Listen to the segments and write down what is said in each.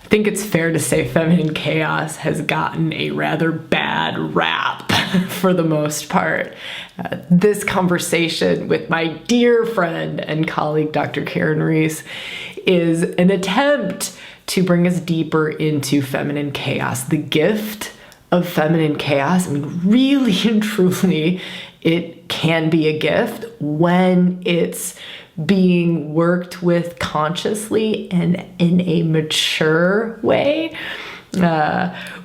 I think it's fair to say feminine chaos has gotten a rather bad rap for the most part. This conversation with my dear friend and colleague, Dr. Karen Rees, is an attempt to bring us deeper into feminine chaos, the gift of feminine chaos. I mean, really and truly, it can be a gift when it's being worked with consciously and in a mature way.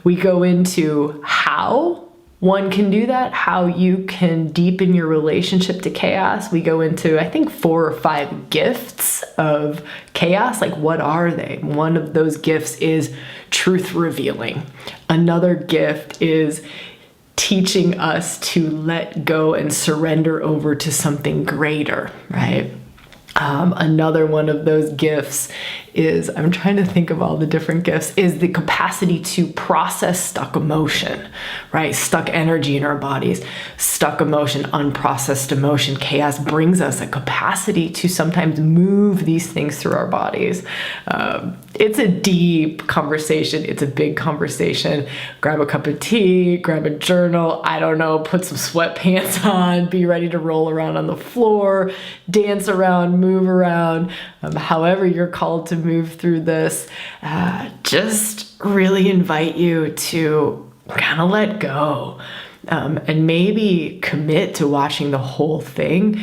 We go into how one can do that, how you can deepen your relationship to chaos. We go into, I think, 4 or 5 gifts of chaos. Like, what are they? One of those gifts is truth revealing. Another gift is teaching us to let go and surrender over to something greater, right? Another one of those gifts is, I'm trying to think of all the different gifts, is the capacity to process stuck emotion, right? Stuck energy in our bodies, stuck emotion, unprocessed emotion. Chaos brings us a capacity to sometimes move these things through our bodies. It's a deep conversation. It's a big conversation. Grab a cup of tea, grab a journal, I don't know, put some sweatpants on, be ready to roll around on the floor, dance around, move around, however you're called to move through this. Just really invite you to kind of let go, and maybe commit to watching the whole thing.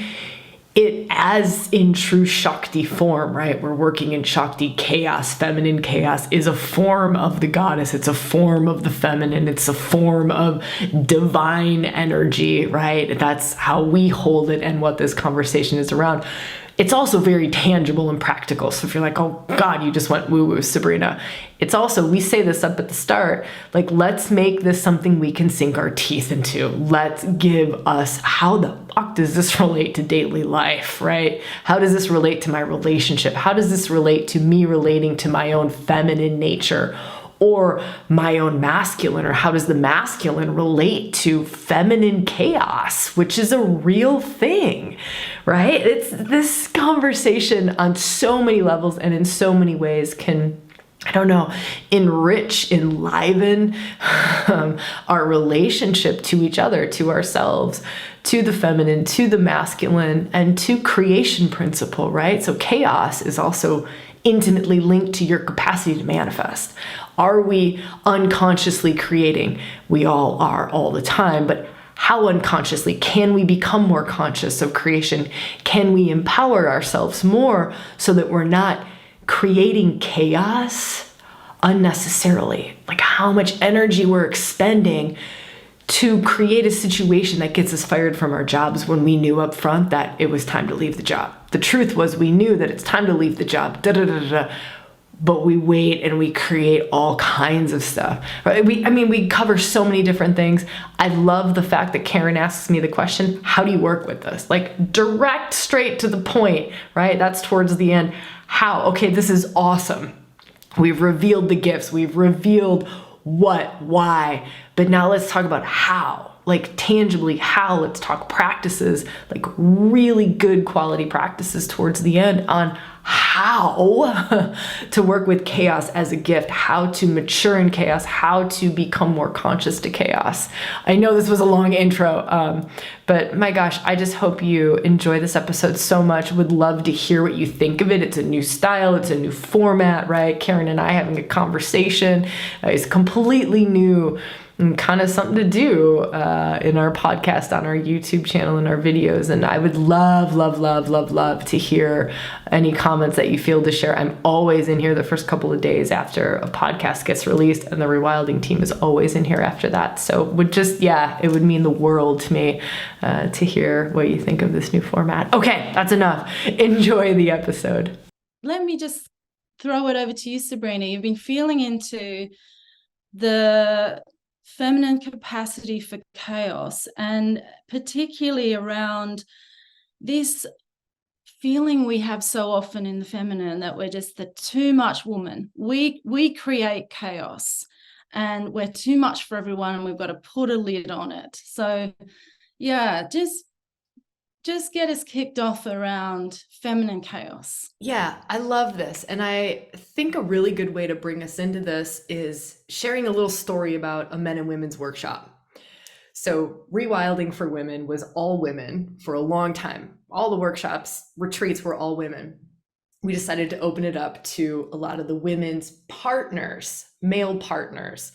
It as in true SHAKTI form, right? We're working in SHAKTI. Chaos, feminine chaos, is a form of the goddess. It's a form of the feminine. It's a form of divine energy, right? That's how we hold it and what this conversation is around. It's also very tangible and practical. So if you're like, oh God, you just went woo-woo, Sabrina. It's also, we say this up at the start, like, let's make this something we can sink our teeth into. Let's give us, how the fuck does this relate to daily life, right? How does this relate to my relationship? How does this relate to me relating to my own feminine nature or my own masculine? Or how does the masculine relate to feminine chaos, which is a real thing, right? It's this conversation on so many levels and in so many ways can, I don't know, enrich, enliven our relationship to each other, to ourselves, to the feminine, to the masculine, and to creation principle, right? So chaos is also intimately linked to your capacity to manifest. Are we unconsciously creating? We all are all the time, but how unconsciously can we become more conscious of creation? Can we empower ourselves more so that we're not creating chaos unnecessarily? Like, how much energy we're expending to create a situation that gets us fired from our jobs when we knew up front that it was time to leave the job. The truth was, we knew that it's time to leave the job, but we wait and we create all kinds of stuff. Right? We cover so many different things. I love the fact that Karen asks me the question, how do you work with this? Like, direct, straight to the point, right? That's towards the end. How? Okay, this is awesome. We've revealed the gifts. We've revealed what, why, but now let's talk about how, like tangibly how. Let's talk practices, like really good quality practices towards the end on how to work with chaos as a gift, how to mature in chaos, how to become more conscious to chaos. I know this was a long intro, but my gosh, I just hope you enjoy this episode so much. Would love to hear what you think of it. It's a new style. It's a new format, right? Karen and I having a conversation is completely new and kind of something to do in our podcast, on our YouTube channel, and our videos. And I would love, love, love, love, love to hear any comments that you feel to share. I'm always in here the first couple of days after a podcast gets released, and the ReWilding team is always in here after that. So it would mean the world to me to hear what you think of this new format. Okay, that's enough. Enjoy the episode. Let me just throw it over to you, Sabrina. You've been feeling into the feminine capacity for chaos, and particularly around this feeling we have so often in the feminine that we're just the too much woman. We create chaos and we're too much for everyone, and we've got to put a lid on it. So yeah, just just get us kicked off around feminine chaos. Yeah, I love this. And I think a really good way to bring us into this is sharing a little story about a men and women's workshop. So Rewilding for Women was all women for a long time. All the workshops, retreats were all women. We decided to open it up to a lot of the women's partners, male partners,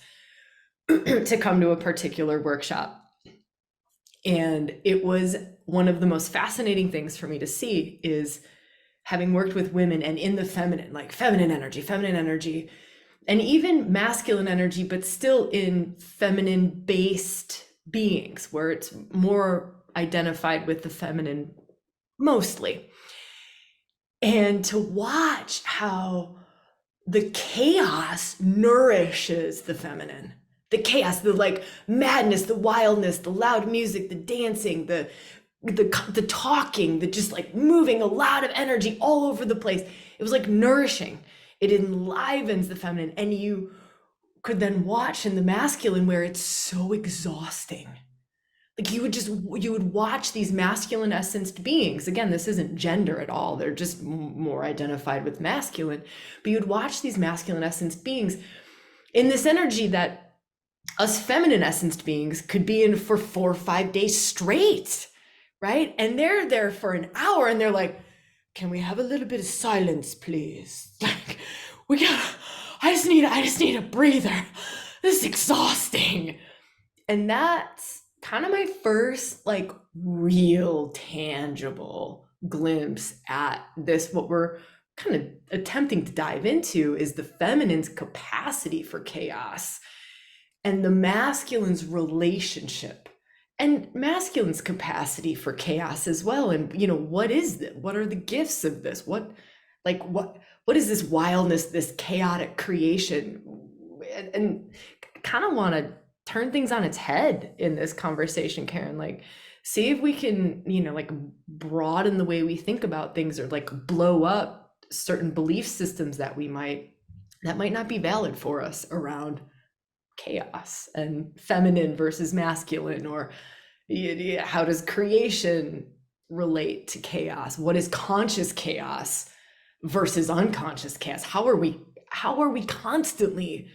to come to a particular workshop. And it was one of the most fascinating things for me to see is having worked with women and in the feminine, like feminine energy, and even masculine energy, but still in feminine based beings where it's more identified with the feminine mostly. And to watch how the chaos nourishes the feminine, the chaos, the like madness, the wildness, the loud music, the dancing, the talking, the just like moving a lot of energy all over the place. It was like nourishing. It enlivens the feminine, and you could then watch in the masculine where it's so exhausting. Like you would watch these masculine essenced beings. Again, this isn't gender at all. They're just more identified with masculine. But you'd watch these masculine essenced beings in this energy that us feminine essenced beings could be in for 4 or 5 days straight, right? And they're there for an hour and they're like, can we have a little bit of silence, please? Like, I just need a breather. This is exhausting. And that's kind of my first like real tangible glimpse at this. What we're kind of attempting to dive into is the feminine's capacity for chaos and the masculine's relationship and masculine's capacity for chaos as well. And what is that? What are the gifts of this? What is this wildness, this chaotic creation? And kind of want to turn things on its head in this conversation, Karen. Like, see if we can, like broaden the way we think about things, or like blow up certain belief systems that might not be valid for us around chaos and feminine versus masculine, or how does creation relate to chaos? What is conscious chaos versus unconscious chaos? How are we constantly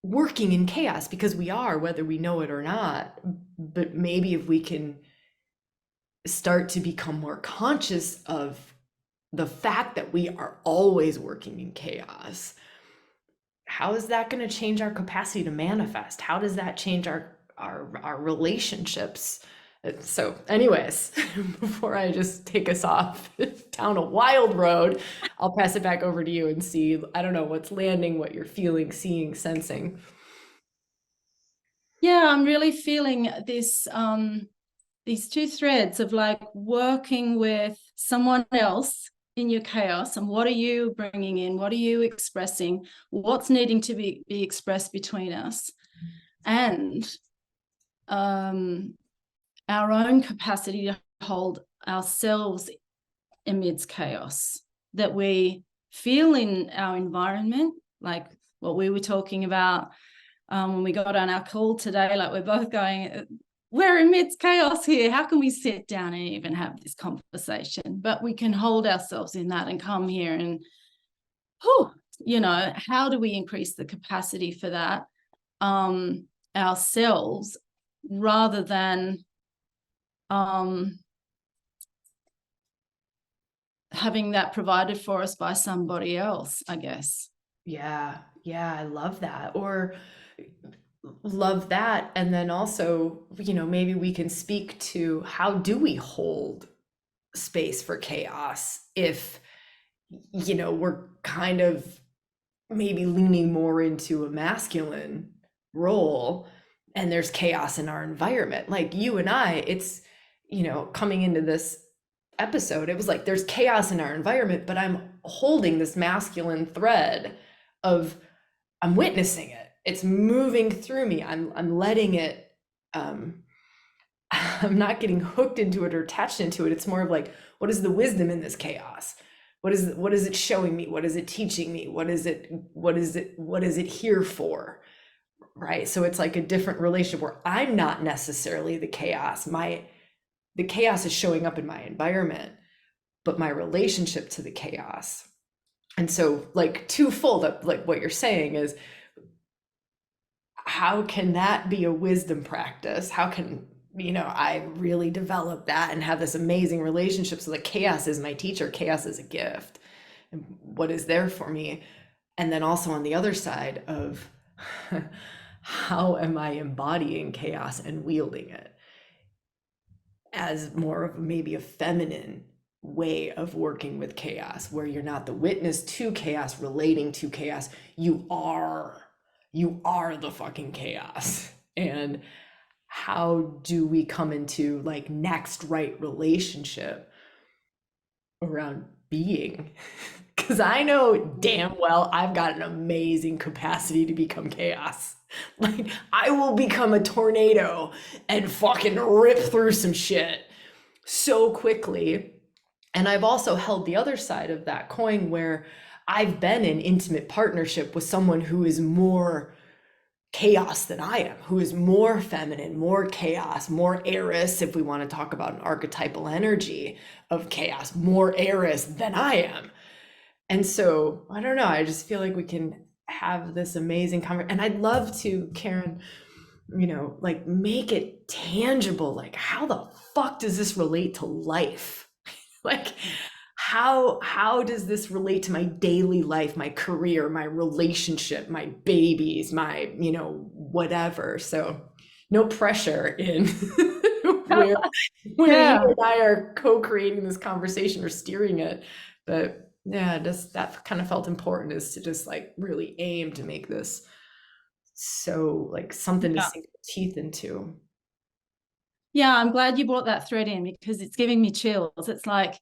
working in chaos? Because we are, whether we know it or not. But maybe if we can start to become more conscious of the fact that we are always working in chaos, how is that going to change our capacity to manifest? How does that change our relationships? So anyways, before I just take us off down a wild road, I'll pass it back over to you and see, I don't know, what's landing, what you're feeling, seeing, sensing. Yeah, I'm really feeling this, these two threads of like working with someone else in your chaos, and what are you bringing in? What are you expressing? What's needing to be expressed between us? And our own capacity to hold ourselves amidst chaos that we feel in our environment, like what we were talking about when we got on our call today. Like, we're both going, we're amidst chaos here. How can we sit down and even have this conversation? But we can hold ourselves in that and come here and, how do we increase the capacity for that ourselves, rather than having that provided for us by somebody else, I guess. Yeah, I love that. Or love that. And then also, maybe we can speak to, how do we hold space for chaos if, we're kind of maybe leaning more into a masculine role and there's chaos in our environment. Like you and I, it's, coming into this episode, it was like there's chaos in our environment, but I'm holding this masculine thread of, I'm witnessing it. It's moving through me. I'm letting it, I'm not getting hooked into it or attached into it. It's more of like, what is the wisdom in this chaos? What is it showing me? What is it teaching me? What is it here for? Right? So it's like a different relationship where I'm not necessarily the chaos. the chaos is showing up in my environment, but my relationship to the chaos. And so like twofold up, like what you're saying is, how can that be a wisdom practice? How can, I really develop that and have this amazing relationship so that chaos is my teacher, chaos is a gift, and what is there for me? And then also on the other side of how am I embodying chaos and wielding it as more of maybe a feminine way of working with chaos, where you're not the witness to chaos, relating to chaos. You are the fucking chaos. And how do we come into like next right relationship around being? Because I know damn well I've got an amazing capacity to become chaos. Like I will become a tornado and fucking rip through some shit so quickly. And I've also held the other side of that coin where I've been in intimate partnership with someone who is more chaos than I am, who is more feminine, more chaos, more Eris, if we want to talk about an archetypal energy of chaos, more Eris than I am. And so, I don't know, I just feel like we can have this amazing conversation. And I'd love to, Karen, like make it tangible. Like, how the fuck does this relate to life? Like, how does this relate to my daily life, my career, my relationship, my babies, my, whatever. So no pressure in where Yeah. you and I are co-creating this conversation or steering it. But yeah, just that kind of felt important, is to just like really aim to make this so like something to sink teeth into. Yeah, I'm glad you brought that thread in, because it's giving me chills. It's like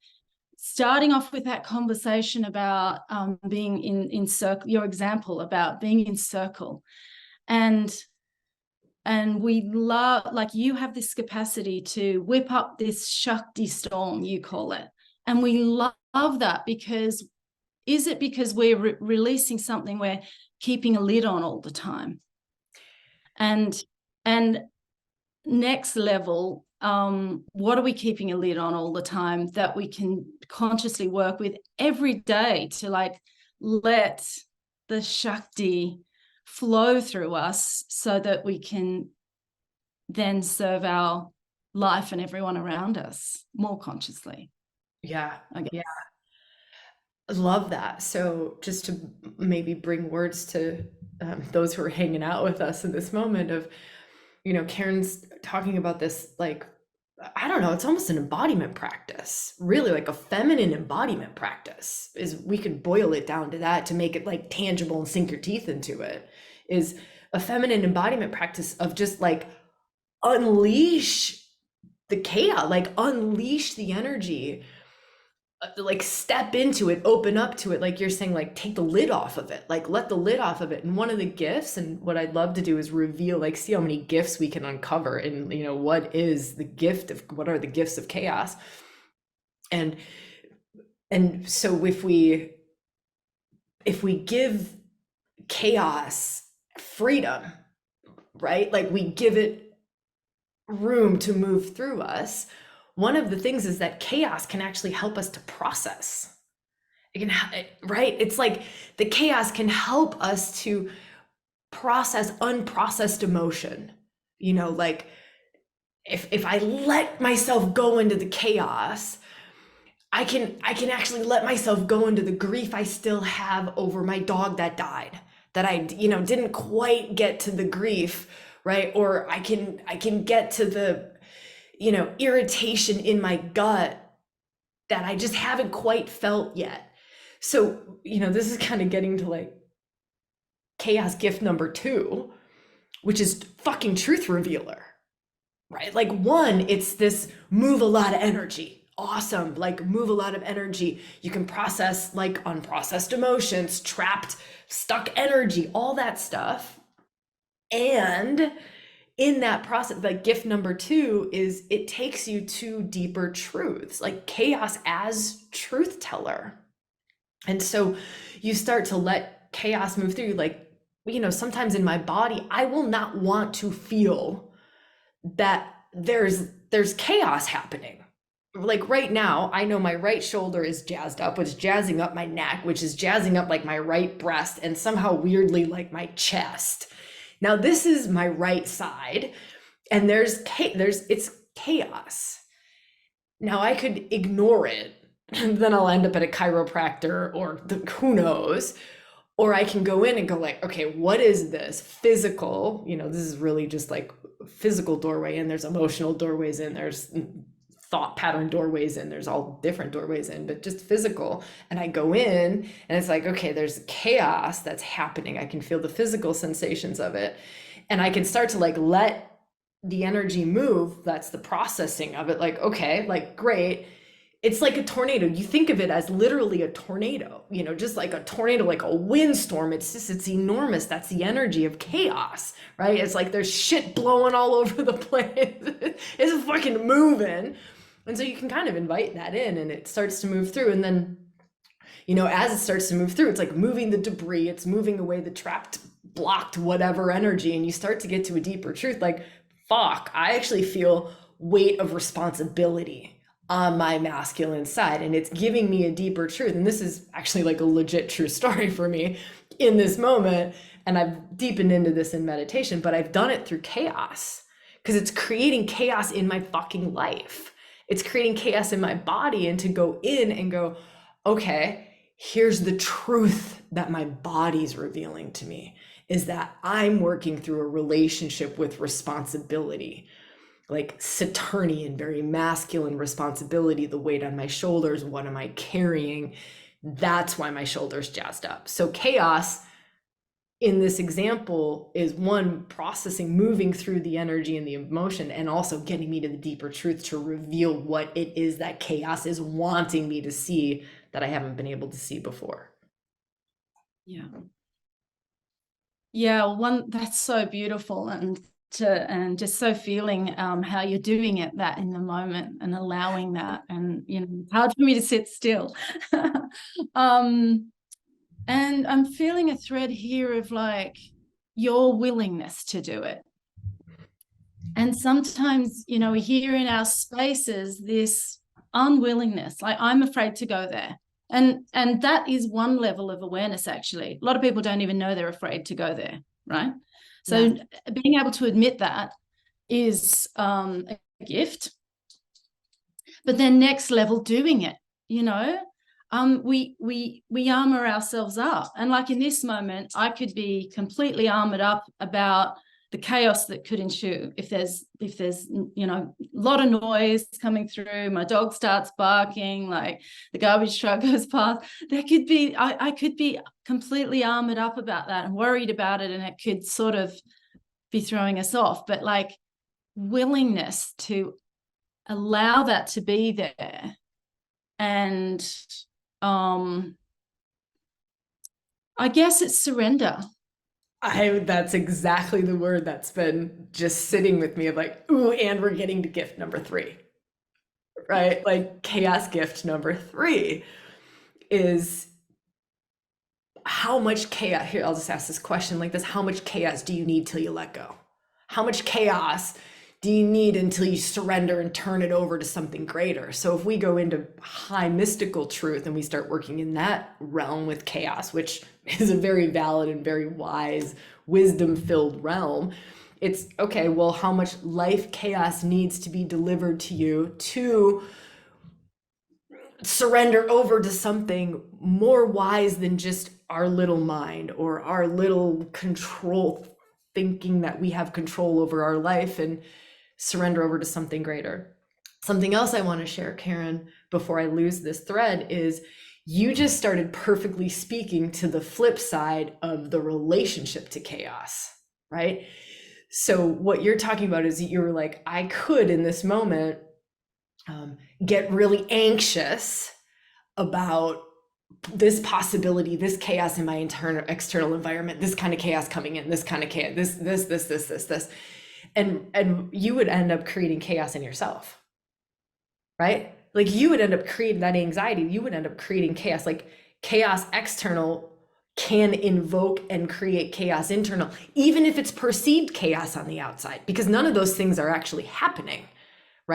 starting off with that conversation about being in circle, your example about being in circle. And we love, like, you have this capacity to whip up this SHAKTI storm, you call it. And we love that, because is it because we're releasing something we're keeping a lid on all the time? And next level, what are we keeping a lid on all the time that we can consciously work with every day to like let the Shakti flow through us so that we can then serve our life and everyone around us more consciously? Yeah. I guess. Yeah. Love that. So just to maybe bring words to those who are hanging out with us in this moment of, Karen's talking about this, like, I don't know, it's almost an embodiment practice, really like a feminine embodiment practice, is we could boil it down to that, to make it like tangible and sink your teeth into it, is a feminine embodiment practice of just like unleash the chaos, like unleash the energy, like step into it, open up to it, like you're saying, like take the lid off of it, like let the lid off of it. And one of the gifts, and what I'd love to do, is reveal, like see how many gifts we can uncover, and what are the gifts of chaos. And so if we give chaos freedom, right, like we give it room to move through us, one of the things is that chaos can actually help us to process. It can, right? It's like the chaos can help us to process unprocessed emotion. Like if I let myself go into the chaos, I can actually let myself go into the grief I still have over my dog that died, that I didn't quite get to the grief, right? Or I can get to the irritation in my gut that I just haven't quite felt yet. So, this is kind of getting to like chaos gift number 2, which is fucking truth revealer, right? Like, one, it's this move a lot of energy. Awesome. Like move a lot of energy. You can process like unprocessed emotions, trapped, stuck energy, all that stuff. And in that process, like gift number 2 is it takes you to deeper truths, like chaos as truth teller. And so you start to let chaos move through you. Like, sometimes in my body, I will not want to feel that there's there's chaos happening. Like right now, I know my right shoulder is jazzed up, which is jazzing up my neck, which is jazzing up like my right breast, and somehow weirdly like my chest. Now this is my right side, and it's chaos. Now I could ignore it, and then I'll end up at a chiropractor or who knows. Or I can go in and go like, okay, what is this physical? This is really just like physical doorway, and there's emotional doorways in, there's thought pattern doorways in, there's all different doorways in, but just physical. And I go in and it's like, okay, there's chaos that's happening. I can feel the physical sensations of it. And I can start to like let the energy move. That's the processing of it. Like, okay, like great. It's like a tornado. You think of it as literally a tornado, just like a tornado, like a windstorm. It's enormous. That's the energy of chaos, right? It's like there's shit blowing all over the place. It's fucking moving. And so you can kind of invite that in, and it starts to move through. And then, as it starts to move through, it's like moving the debris. It's moving away the trapped, blocked, whatever energy. And you start to get to a deeper truth. Like, fuck, I actually feel weight of responsibility on my masculine side, and it's giving me a deeper truth. And this is actually like a legit true story for me in this moment. And I've deepened into this in meditation, but I've done it through chaos, because it's creating chaos in my fucking life. It's creating chaos in my body. And to go in and go, okay, here's the truth that my body's revealing to me, is that I'm working through a relationship with responsibility, like Saturnian, very masculine responsibility, the weight on my shoulders. What am I carrying? That's why my shoulders jazzed up. So chaos in this example is one, processing, moving through the energy and the emotion, and also getting me to the deeper truth to reveal what it is that chaos is wanting me to see that I haven't been able to see before. Yeah. That's so beautiful, and just so feeling how you're doing it, that in the moment, and allowing that, and hard for me to sit still. And I'm feeling a thread here of like your willingness to do it. And sometimes, we hear in our spaces this unwillingness, like I'm afraid to go there. And that is one level of awareness, actually. A lot of people don't even know they're afraid to go there, right? So being able to admit that is a gift. But then next level, doing it, we armor ourselves up. And like in this moment, I could be completely armored up about the chaos that could ensue if there's a lot of noise coming through, my dog starts barking, like the garbage truck goes past. There could be I could be completely armored up about that and worried about it, and it could sort of be throwing us off. But like willingness to allow that to be there, and I guess it's surrender. That's exactly the word that's been just sitting with me, of like, ooh, and we're getting to gift number 3, right? Like chaos gift number 3 is how much chaos. Here, I'll just ask this question like this. How much chaos do you need till you let go? How much chaos do you need until you surrender and turn it over to something greater? So if we go into high mystical truth and we start working in that realm with chaos, which is a very valid and very wise, wisdom-filled realm, it's okay, well, how much life chaos needs to be delivered to you to surrender over to something more wise than just our little mind or our little control, thinking that we have control over our life, and surrender over to something greater. Something else I want to share, Karen, before I lose this thread, is you just started perfectly speaking to the flip side of the relationship to chaos, right? So what you're talking about is you were like, I could in this moment get really anxious about this possibility, this chaos in my external environment, this kind of chaos coming in, this kind of chaos, this. And you would end up creating chaos in yourself, right? Like you would end up creating that anxiety. You would end up creating chaos. Like chaos external can invoke and create chaos internal, even if it's perceived chaos on the outside, because none of those things are actually happening,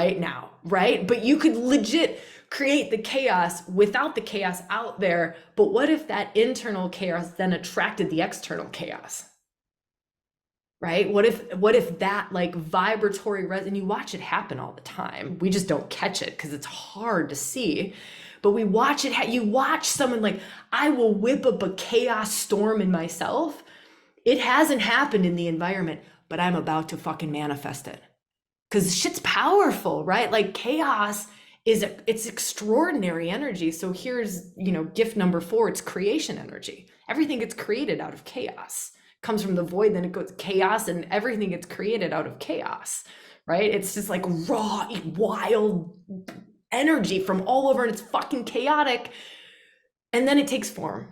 right now, right? But you could legit create the chaos without the chaos out there. But what if that internal chaos then attracted the external chaos? Right? What if that like vibratory and you watch it happen all the time. We just don't catch it because it's hard to see. But we watch it, you watch someone like, I will whip up a chaos storm in myself. It hasn't happened in the environment, but I'm about to fucking manifest it. Because shit's powerful, right? Like chaos it's extraordinary energy. So here's, gift number 4, it's creation energy. Everything gets created out of chaos. Comes from the void, then it goes chaos, and everything gets created out of chaos, right? It's just like raw, wild energy from all over, and it's fucking chaotic. And then it takes form,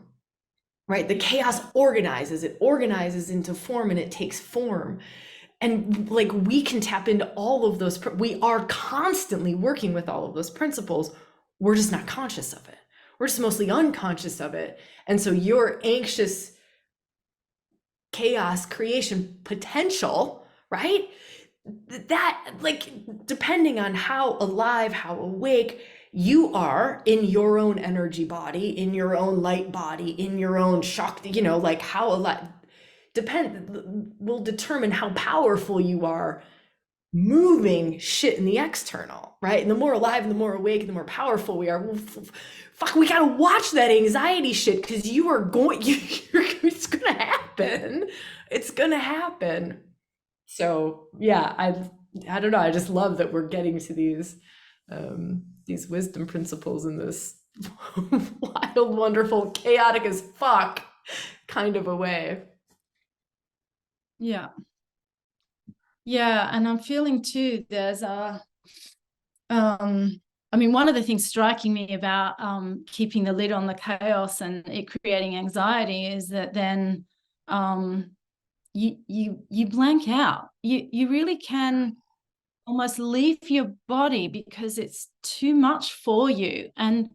right? The chaos organizes into form, and it takes form. And like we can tap into all of those. We are constantly working with all of those principles. We're just not conscious of it. We're just mostly unconscious of it. And so your anxious chaos creation potential, right? That, like, depending on how alive, how awake you are in your own energy body, in your own light body, in your own SHAKTI, like how alive, will determine how powerful you are moving shit in the external, right? And the more alive and the more awake and the more powerful we are, fuck, we gotta watch that anxiety shit, because you are going, it's gonna happen. It's gonna happen. So yeah, I don't know. I just love that we're getting to these wisdom principles in this wild, wonderful, chaotic as fuck kind of a way. Yeah. Yeah, and I'm feeling too, there's one of the things striking me about keeping the lid on the chaos and it creating anxiety is that then you blank out. You really can almost leave your body because it's too much for you. And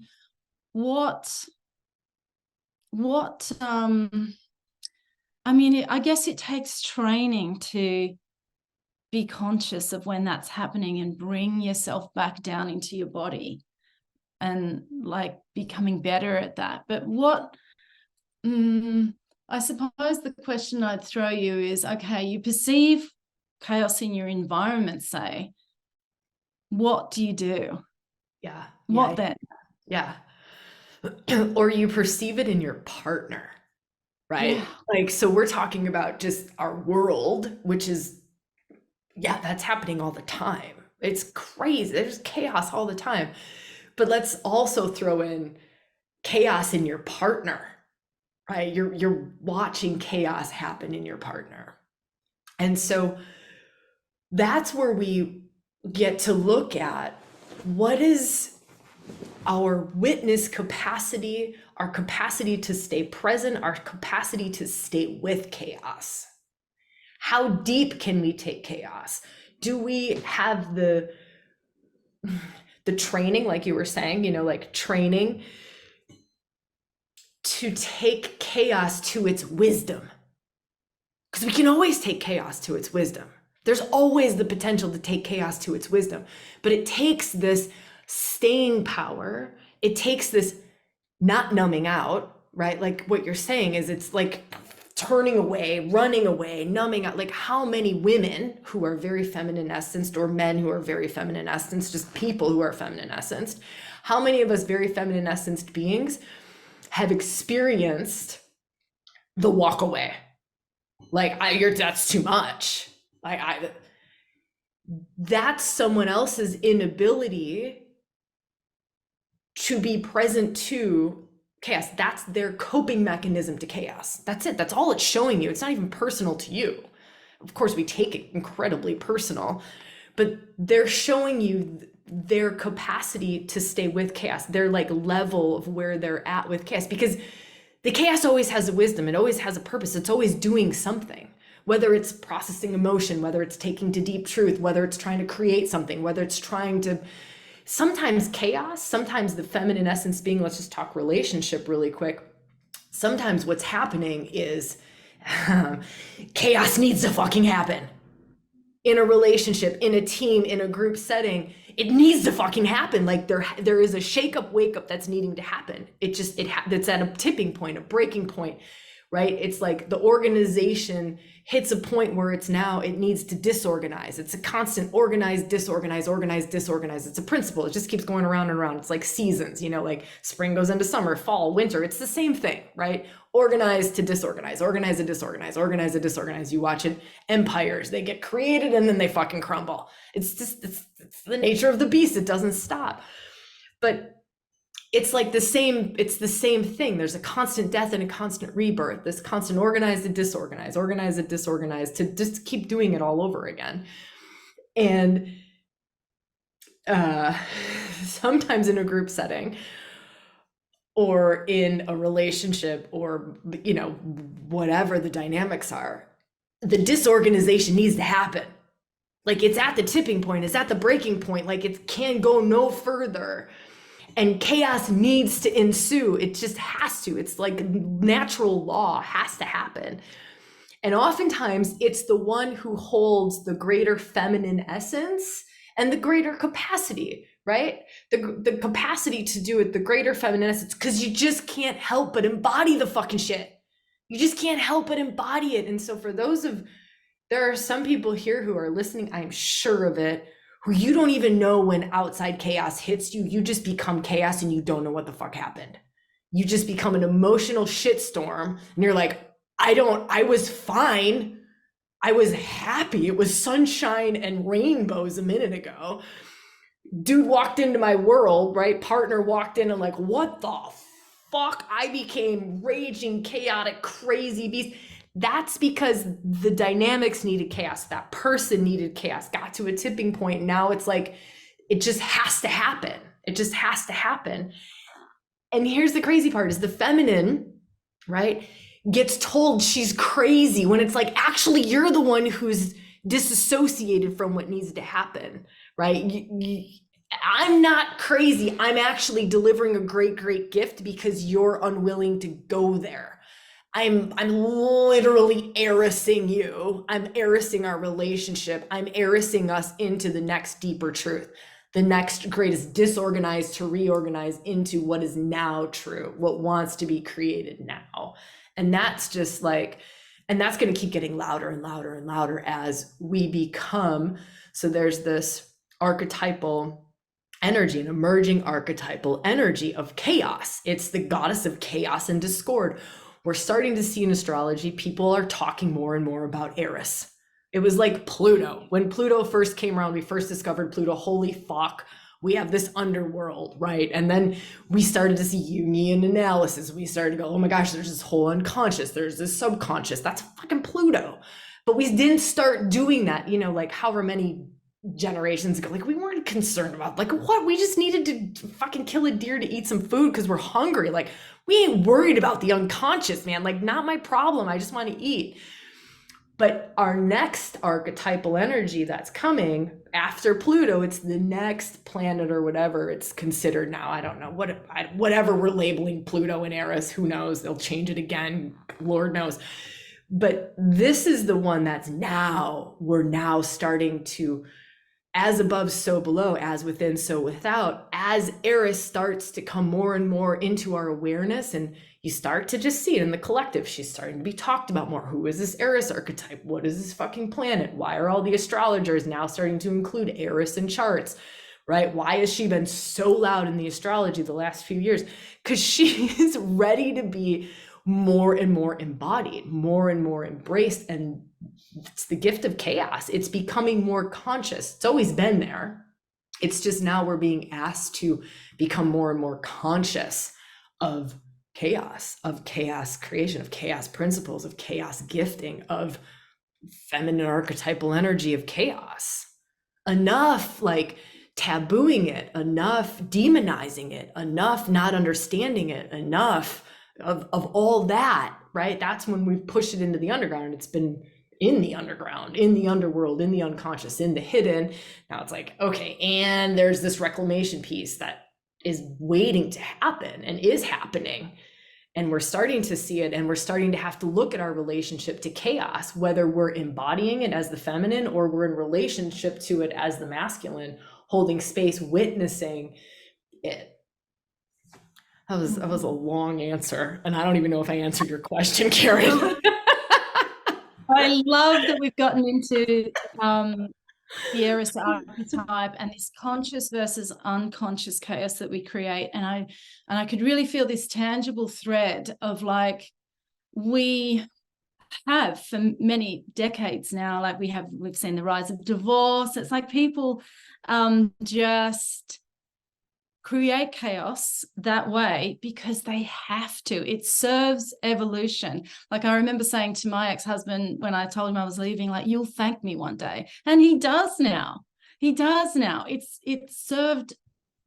I guess it takes training to be conscious of when that's happening and bring yourself back down into your body and like becoming better at that. But I suppose the question I'd throw you is, okay, you perceive chaos in your environment, say, what do you do? Yeah. What then? Yeah. Or you perceive it in your partner, right? Yeah. Like, so we're talking about just our world, which is, yeah, that's happening all the time. It's crazy. There's chaos all the time. But let's also throw in chaos in your partner, right? You're watching chaos happen in your partner. And so that's where we get to look at what is our witness capacity, our capacity to stay present, our capacity to stay with chaos. How deep can we take chaos? Do we have the training, like you were saying, like training to take chaos to its wisdom? Because we can always take chaos to its wisdom. There's always the potential to take chaos to its wisdom, but it takes this staying power. It takes this not numbing out, right? Like what you're saying is it's like turning away, running away, numbing out. Like how many women who are very feminine essenced, or men who are very feminine essenced, just people who are feminine essenced, how many of us very feminine essenced beings have experienced the walk away? Like that's too much. That's someone else's inability to be present to chaos. That's their coping mechanism to chaos. That's it. That's all it's showing you. It's not even personal to you. Of course, we take it incredibly personal, but they're showing you their capacity to stay with chaos, their like level of where they're at with chaos, because the chaos always has a wisdom. It always has a purpose. It's always doing something, whether it's processing emotion, whether it's taking to deep truth, whether it's trying to create something, whether it's trying to, sometimes chaos, sometimes the feminine essence being, let's just talk relationship really quick. Sometimes what's happening is chaos needs to fucking happen in a relationship, in a team, in a group setting, it needs to fucking happen. Like there is a shake up, wake up that's needing to happen. It's at a tipping point, a breaking point, right? It's like the organization hits a point where it needs to disorganize. It's a constant organize, disorganize, organize, disorganize. It's a principle. It just keeps going around and around. It's like seasons, like spring goes into summer, fall, winter. It's the same thing, right? Organize to disorganize, organize to disorganize, organize to disorganize. You watch it, empires, they get created and then they fucking crumble. It's the nature of the beast. It doesn't stop. But it's like the same thing. There's a constant death and a constant rebirth, this constant organize to disorganize, to just keep doing it all over again. And sometimes in a group setting or in a relationship or, whatever the dynamics are, the disorganization needs to happen. Like it's at the tipping point, it's at the breaking point, like it can go no further. And chaos needs to ensue. It just has to. It's like natural law has to happen. And oftentimes it's the one who holds the greater feminine essence and the greater capacity, right? The capacity to do it, the greater feminine essence, because you just can't help but embody the fucking shit. You just can't help but embody it. And so there are some people here who are listening, I'm sure of it, who you don't even know when outside chaos hits you, you just become chaos and you don't know what the fuck happened. You just become an emotional shitstorm and you're like, I was fine. I was happy. It was sunshine and rainbows a minute ago. Dude walked into my world, right? Partner walked in and like, what the fuck? I became raging, chaotic, crazy beast. That's because the dynamics needed chaos. That person needed chaos, got to a tipping point. Now it's like, it just has to happen. It just has to happen. And here's the crazy part is the feminine, right, gets told she's crazy when it's like, actually, you're the one who's disassociated from what needs to happen, right? I'm not crazy. I'm actually delivering a great, great gift because you're unwilling to go there. I'm literally Erising you. I'm Erising our relationship. I'm Erising us into the next deeper truth, the next greatest disorganized to reorganize into what is now true, what wants to be created now. And that's just like, and that's going to keep getting louder and louder and louder as we become. So there's this archetypal energy, an emerging archetypal energy of chaos. It's the goddess of chaos and discord. We're starting to see in astrology, people are talking more and more about Eris. It was like Pluto. When Pluto first came around, we first discovered Pluto, holy fuck, we have this underworld, right? And then we started to see Jungian analysis. We started to go, oh my gosh, there's this whole unconscious, there's this subconscious, that's fucking Pluto. But we didn't start doing that, like however many generations ago. Like we weren't concerned about like what, we just needed to fucking kill a deer to eat some food because we're hungry. Like we ain't worried about the unconscious, man. Like not my problem. I just want to eat. But our next archetypal energy that's coming after Pluto, it's the next planet or whatever it's considered now. I don't know whatever we're labeling Pluto and Eris, who knows? They'll change it again. Lord knows. But this is the one that's we're now starting to, as above, so below, as within, so without, as Eris starts to come more and more into our awareness, and you start to just see it in the collective, she's starting to be talked about more. Who is this Eris archetype? What is this fucking planet? Why are all the astrologers now starting to include Eris in charts, right? Why has she been so loud in the astrology the last few years? Because she is ready to be more and more embodied, more and more embraced, and it's the gift of chaos. It's becoming more conscious. It's always been there. It's just now we're being asked to become more and more conscious of chaos creation, of chaos principles, of chaos gifting, of feminine archetypal energy of chaos. Enough like tabooing it, enough demonizing it, enough not understanding it, enough of all that, right? That's when we've pushed it into the underground, and it's been in the underground, in the underworld, in the unconscious, in the hidden. Now it's like, okay, and there's this reclamation piece that is waiting to happen and is happening. And we're starting to see it, and we're starting to have to look at our relationship to chaos, whether we're embodying it as the feminine or we're in relationship to it as the masculine, holding space, witnessing it. That was a long answer, and I don't even know if I answered your question, Karen. I love that we've gotten into the Eris archetype and this conscious versus unconscious chaos that we create. And I could really feel this tangible thread of like, we have for many decades now, like we've seen the rise of divorce. It's like people just create chaos that way because they have to. It serves evolution. Like I remember saying to my ex-husband when I told him I was leaving, like, you'll thank me one day. And he does now. He does now. It served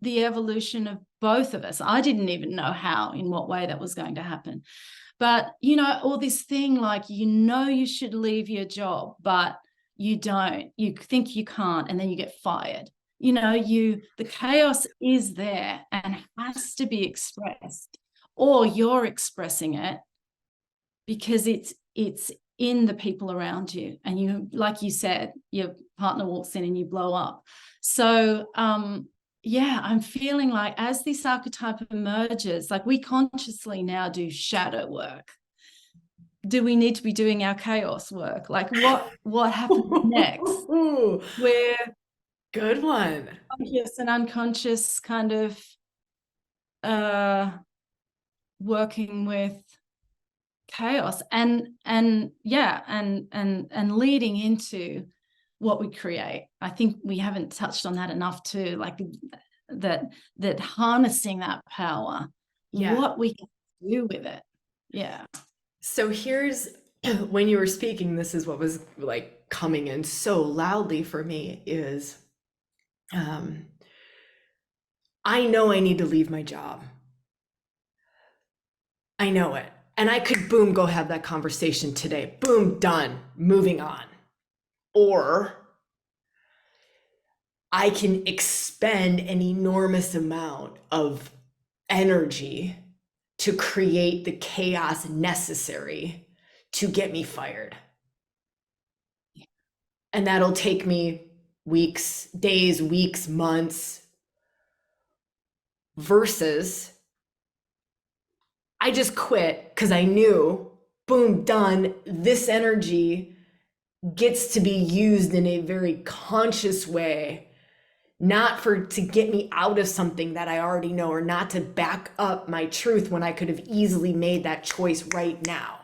the evolution of both of us. I didn't even know how, in what way that was going to happen. But, you know, all this thing like, you know, you should leave your job, but you don't. You think you can't, and then you get fired. You know, the chaos is there and has to be expressed, or you're expressing it because it's in the people around you, and you, like you said, your partner walks in and you blow up. So yeah, I'm feeling like as this archetype emerges, like we consciously now do shadow work. Do we need to be doing our chaos work? Like what happens next? Where good one. Conscious and unconscious kind of working with chaos and leading into what we create. I think we haven't touched on that enough too, like that harnessing that power, what we can do with it. Yeah. So here's, when you were speaking, this is what was like coming in so loudly for me is, I know I need to leave my job. I know it. And I could, boom, go have that conversation today. Boom, done, moving on. Or I can expend an enormous amount of energy to create the chaos necessary to get me fired. And that'll take me weeks, days, weeks, months, versus I just quit because I knew, boom, done. This energy gets to be used in a very conscious way, not to get me out of something that I already know, or not to back up my truth when I could have easily made that choice right now.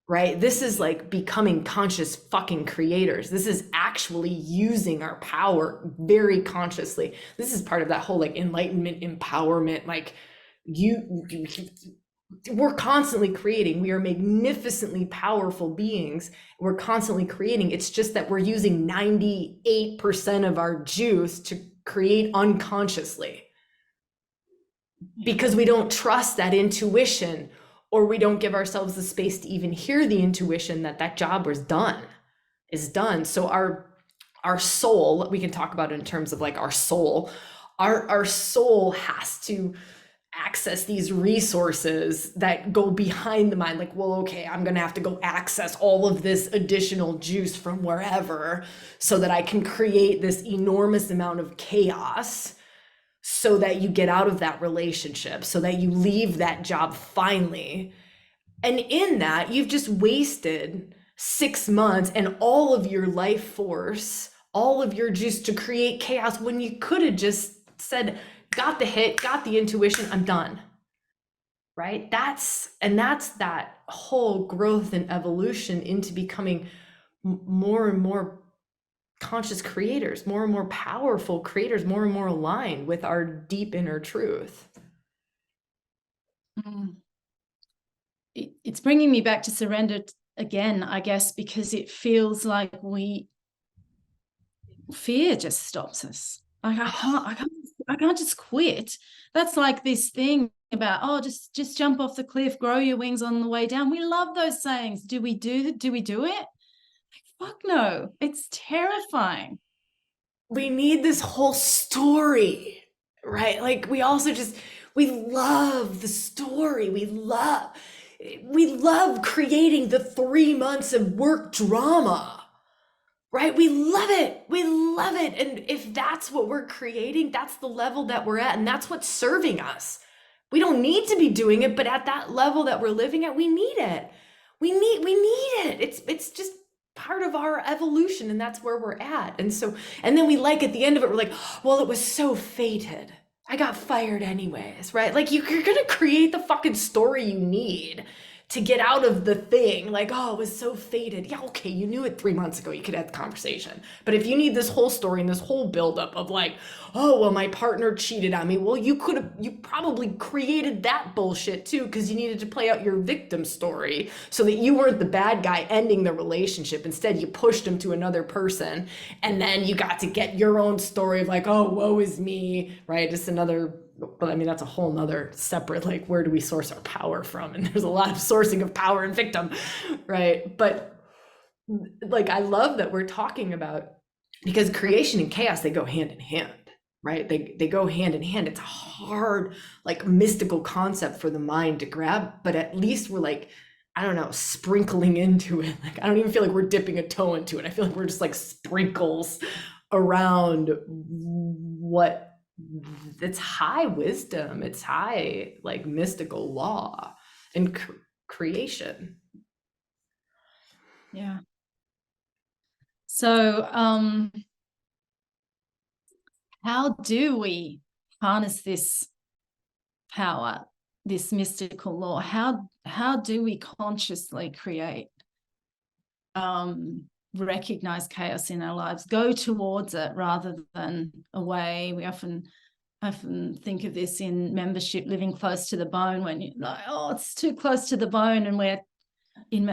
Right? This is like becoming conscious fucking creators. This is actually using our power very consciously. This is part of that whole like enlightenment, empowerment, like we're constantly creating. We are magnificently powerful beings. We're constantly creating. It's just that we're using 98% of our juice to create unconsciously because we don't trust that intuition, or we don't give ourselves the space to even hear the intuition that job is done. So our soul, we can talk about it in terms of like our soul has to access these resources that go behind the mind. Like, well, okay, I'm going to have to go access all of this additional juice from wherever so that I can create this enormous amount of chaos, so that you get out of that relationship, so that you leave that job finally. And in that, you've just wasted 6 months and all of your life force, all of your juice to create chaos, when you could have just said, got the hit, got the intuition, I'm done. Right? That's that whole growth and evolution into becoming more and more conscious creators, more and more powerful creators, more and more aligned with our deep inner truth. It's bringing me back to surrender again, I guess, because it feels like fear just stops us. Like I can't just quit. That's like this thing about, just jump off the cliff, grow your wings on the way down. We love those sayings. Do we do it? Fuck no, it's terrifying. We need this whole story, right? Like we also just, We love the story. We love creating the 3 months of work drama, right? We love it. We love it. And if that's what we're creating, that's the level that we're at, and that's what's serving us. We don't need to be doing it, but at that level that we're living at, we need it. We need it. It's just part of our evolution, and that's where we're at. And then we like at the end of it, we're like, well, it was so fated. I got fired anyways, right? Like you're gonna create the fucking story you need to get out of the thing. Like, oh, it was so fated. Yeah, okay, you knew it 3 months ago. You could have the conversation. But if you need this whole story and this whole buildup of like, oh, well, my partner cheated on me. Well, you probably created that bullshit too, because you needed to play out your victim story so that you weren't the bad guy ending the relationship. Instead, you pushed him to another person. And then you got to get your own story of like, oh, woe is me, right? Just another. But I mean, that's a whole nother separate, like, where do we source our power from? And there's a lot of sourcing of power and victim, right? But like, I love that we're talking about, because creation and chaos, they go hand in hand, right? They go hand in hand. It's a hard, like, mystical concept for the mind to grab, but at least we're like, I don't know, sprinkling into it. Like, I don't even feel like we're dipping a toe into it. I feel like we're just like sprinkles around what it's high wisdom, it's high like mystical law and creation. Yeah. So how do we harness this power, this mystical law? How do we consciously create, recognize chaos in our lives, go towards it rather than away? We often think of this in membership, living close to the bone, when you're like, oh, it's too close to the bone, and we're in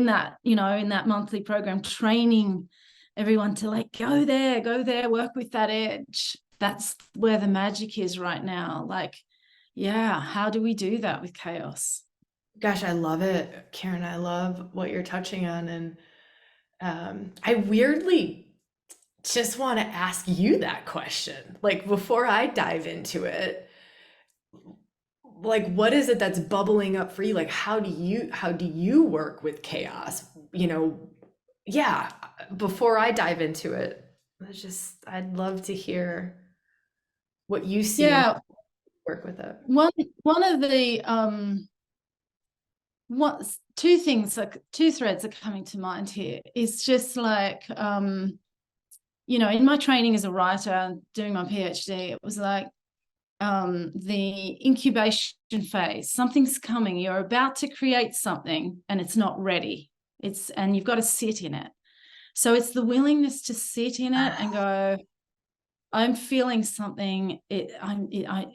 that, you know, in that monthly program, training everyone to like, go there, work with that edge. That's where the magic is right now. Like, yeah, how do we do that with chaos? Gosh, I love it, Karen. I love what you're touching on. And I weirdly just want to ask you that question. Like, before I dive into it, like, what is it that's bubbling up for you? Like, how do you work with chaos? You know, yeah, before I dive into it, I'd love to hear what you see and Yeah, work with it. one of the two things, like two threads are coming to mind here. Is just like, you know, in my training as a writer, doing my PhD, it was like, the incubation phase. Something's coming. You're about to create something and it's not ready. And you've got to sit in it. So it's the willingness to sit in it and go, I'm feeling something. I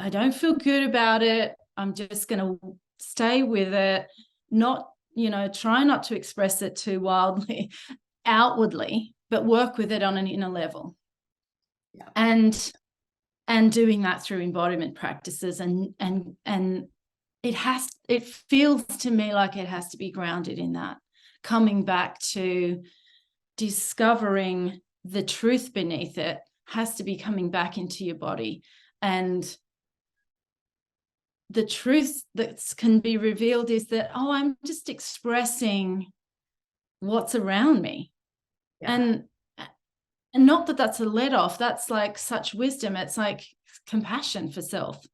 don't feel good about it. I'm just going to stay with it. Not, you know, try not to express it too wildly, outwardly, but work with it on an inner level. Yeah. And doing that through embodiment practices, and it feels to me like it has to be grounded in that, coming back to discovering the truth beneath it, has to be coming back into your body, and the truth that can be revealed is that, oh, I'm just expressing what's around me. Yeah. And not that that's a let off, that's like such wisdom. It's like compassion for self.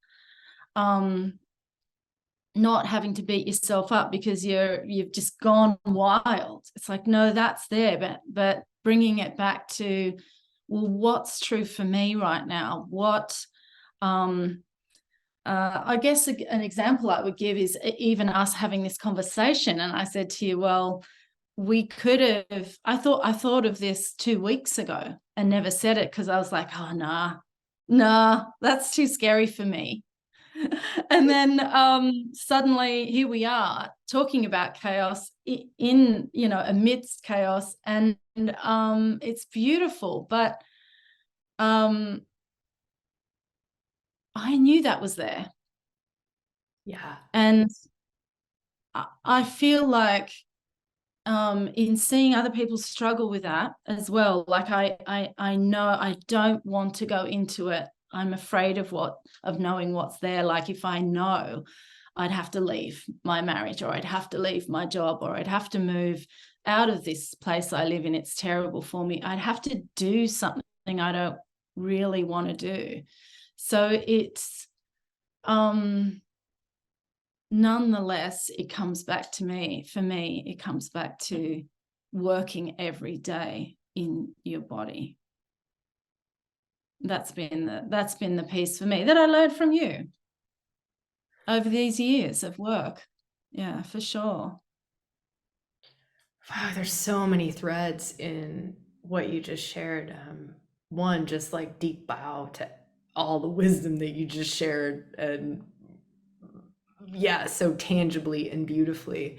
Not having to beat yourself up because you've just gone wild. It's like, no, that's there, but bringing it back to, well, what's true for me right now? What, I guess an example I would give is even us having this conversation. And I said to you, well, we could have, I thought of this 2 weeks ago and never said it because I was like, oh, nah, that's too scary for me. And then suddenly here we are talking about chaos in, you know, amidst chaos, and it's beautiful. But I knew that was there. Yeah. And I feel like in seeing other people struggle with that as well, like I know I don't want to go into it I'm afraid of knowing what's there. Like if I know I'd have to leave my marriage, or I'd have to leave my job, or I'd have to move out of this place I live in, it's terrible for me. I'd have to do something I don't really want to do. So it's nonetheless, it comes back to me. For me, it comes back to working every day in your body. That's been the piece for me that I learned from you over these years of work. Yeah, for sure. Wow, there's so many threads in what you just shared. One, just like deep bow to all the wisdom that you just shared, and yeah, so tangibly and beautifully.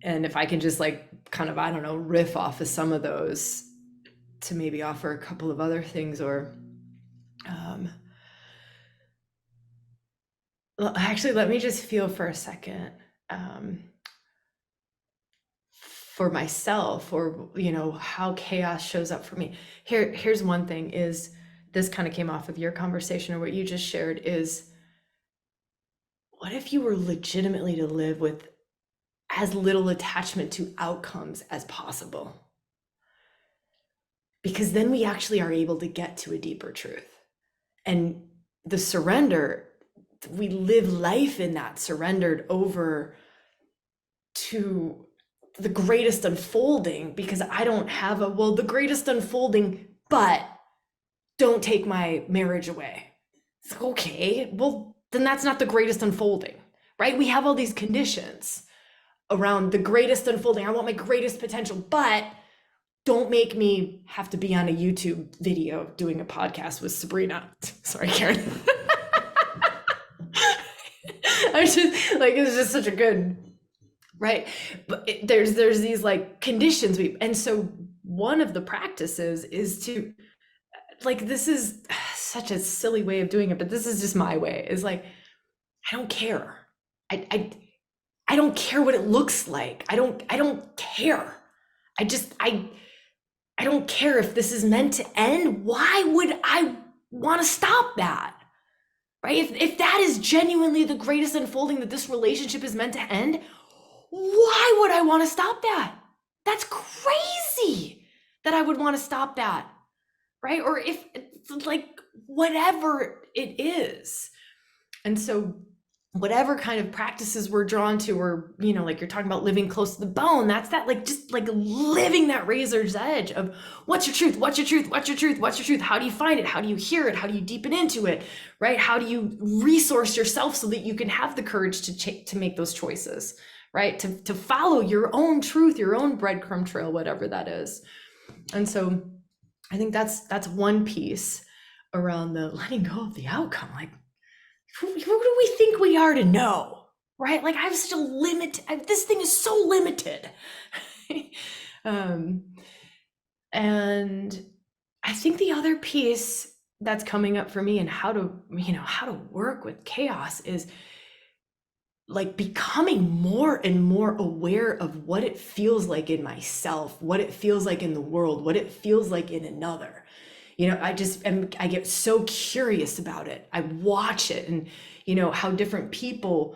And if I can just like kind of, I don't know, riff off of some of those to maybe offer a couple of other things, or well, actually, let me just feel for a second for myself, or how chaos shows up for me. Here's one thing, is this kind of came off of your conversation, or what you just shared, is what if you were legitimately to live with as little attachment to outcomes as possible? Because then we actually are able to get to a deeper truth. And the surrender, we live life in that, surrendered over to the greatest unfolding, because I don't have the greatest unfolding, but don't take my marriage away. It's like, okay, well, then that's not the greatest unfolding, right? We have all these conditions around the greatest unfolding. I want my greatest potential, but don't make me have to be on a YouTube video doing a podcast with Sabrina. Sorry, Karen. I'm just like, it's just such a good, right? But there's these like conditions and so one of the practices is to, like, this is such a silly way of doing it, but this is just my way, is like, I don't care. I don't care what it looks like. I don't care. I don't care if this is meant to end. Why would I want to stop that? Right? If that is genuinely the greatest unfolding, that this relationship is meant to end, why would I want to stop that? That's crazy that I would want to stop that. Right? Or if, like, whatever it is. And so whatever kind of practices we're drawn to, or, like you're talking about living close to the bone, that's that, like, just like living that razor's edge of what's your truth, what's your truth, what's your truth, what's your truth, how do you find it, how do you hear it, how do you deepen into it, right? How do you resource yourself so that you can have the courage to make those choices, right? To follow your own truth, your own breadcrumb trail, whatever that is. And so I think that's one piece around the letting go of the outcome. Like, who do we think we are to know, right? Like, I'm such a limit. This thing is so limited. And I think the other piece that's coming up for me, and how to work with chaos, is like becoming more and more aware of what it feels like in myself, what it feels like in the world, what it feels like in another. I get so curious about it. I watch it, and, how different people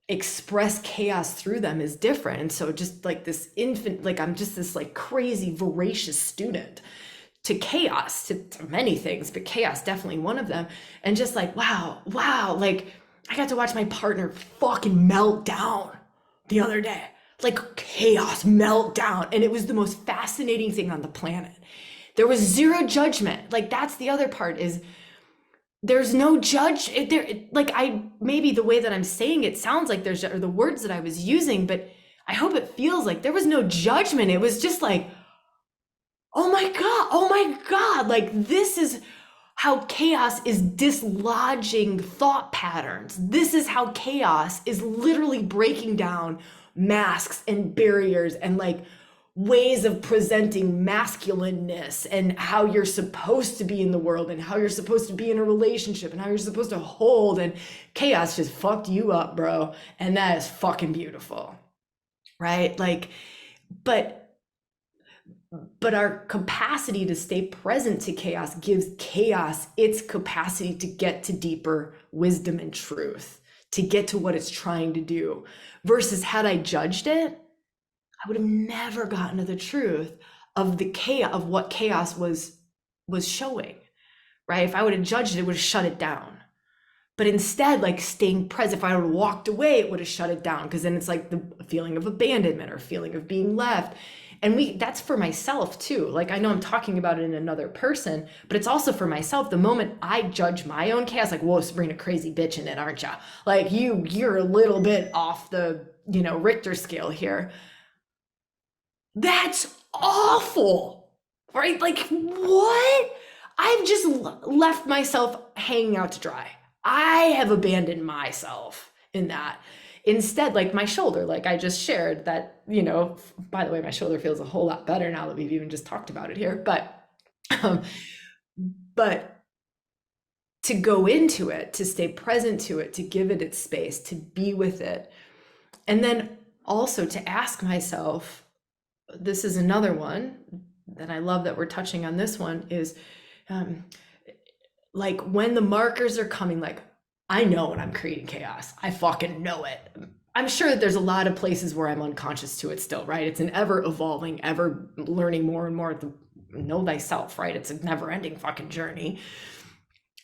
express chaos through them is different. And so just like this infant, like I'm just this like crazy voracious student to chaos, to many things, but chaos definitely one of them. And just like, wow, like I got to watch my partner fucking melt down the other day, like chaos melt down. And it was the most fascinating thing on the planet. There was zero judgment. Like, that's the other part, is there's no maybe the way that I'm saying it sounds like there's, or the words that I was using, but I hope it feels like there was no judgment. It was just like, oh my God, like, this is how chaos is dislodging thought patterns. This is how chaos is literally breaking down masks and barriers and like ways of presenting masculineness, and how you're supposed to be in the world, and how you're supposed to be in a relationship, and how you're supposed to hold. And chaos just fucked you up, bro. And that is fucking beautiful, right? Like, but But our capacity to stay present to chaos gives chaos its capacity to get to deeper wisdom and truth, to get to what it's trying to do. Versus had I judged it, I would have never gotten to the truth of the chaos, of what chaos was showing, right? If I would have judged it, it would have shut it down. But instead, like staying present, if I would have walked away, it would have shut it down, because then it's like the feeling of abandonment or feeling of being left. And that's for myself too. Like, I know I'm talking about it in another person, but it's also for myself. The moment I judge my own chaos, like, whoa, Sabrina, crazy bitch in it, aren't you? Like, you're a little bit off the, Richter scale here. That's awful, right? Like, what? I've just left myself hanging out to dry. I have abandoned myself in that. Instead, like my shoulder, like I just shared that, by the way, my shoulder feels a whole lot better now that we've even just talked about it here. Um, but to go into it, to stay present to it, to give it its space, to be with it. And then also to ask myself, this is another one that I love that we're touching on this one, is like when the markers are coming, like I know when I'm creating chaos, I fucking know it. I'm sure that there's a lot of places where I'm unconscious to it still, right? It's an ever evolving, ever learning more and more to know thyself, right? It's a never ending fucking journey.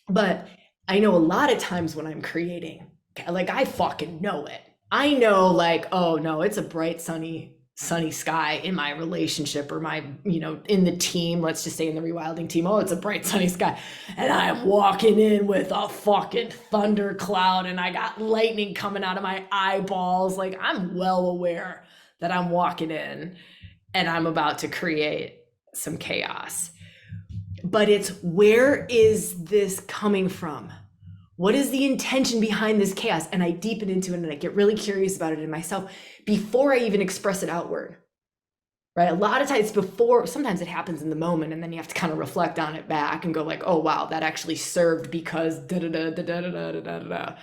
But I know a lot of times when I'm creating, like I fucking know it. I know, like, oh no, it's a bright, sunny sky in my relationship, or my, in the team, let's just say in the ReWilding team, oh, it's a bright, sunny sky. And I'm walking in with a fucking thundercloud and I got lightning coming out of my eyeballs. Like, I'm well aware that I'm walking in and I'm about to create some chaos. But it's, where is this coming from? What is the intention behind this chaos? And I deepen into it and I get really curious about it in myself before I even express it outward, right? A lot of times sometimes it happens in the moment, and then you have to kind of reflect on it back and go like, oh, wow, that actually served because da-da-da-da-da-da-da-da-da.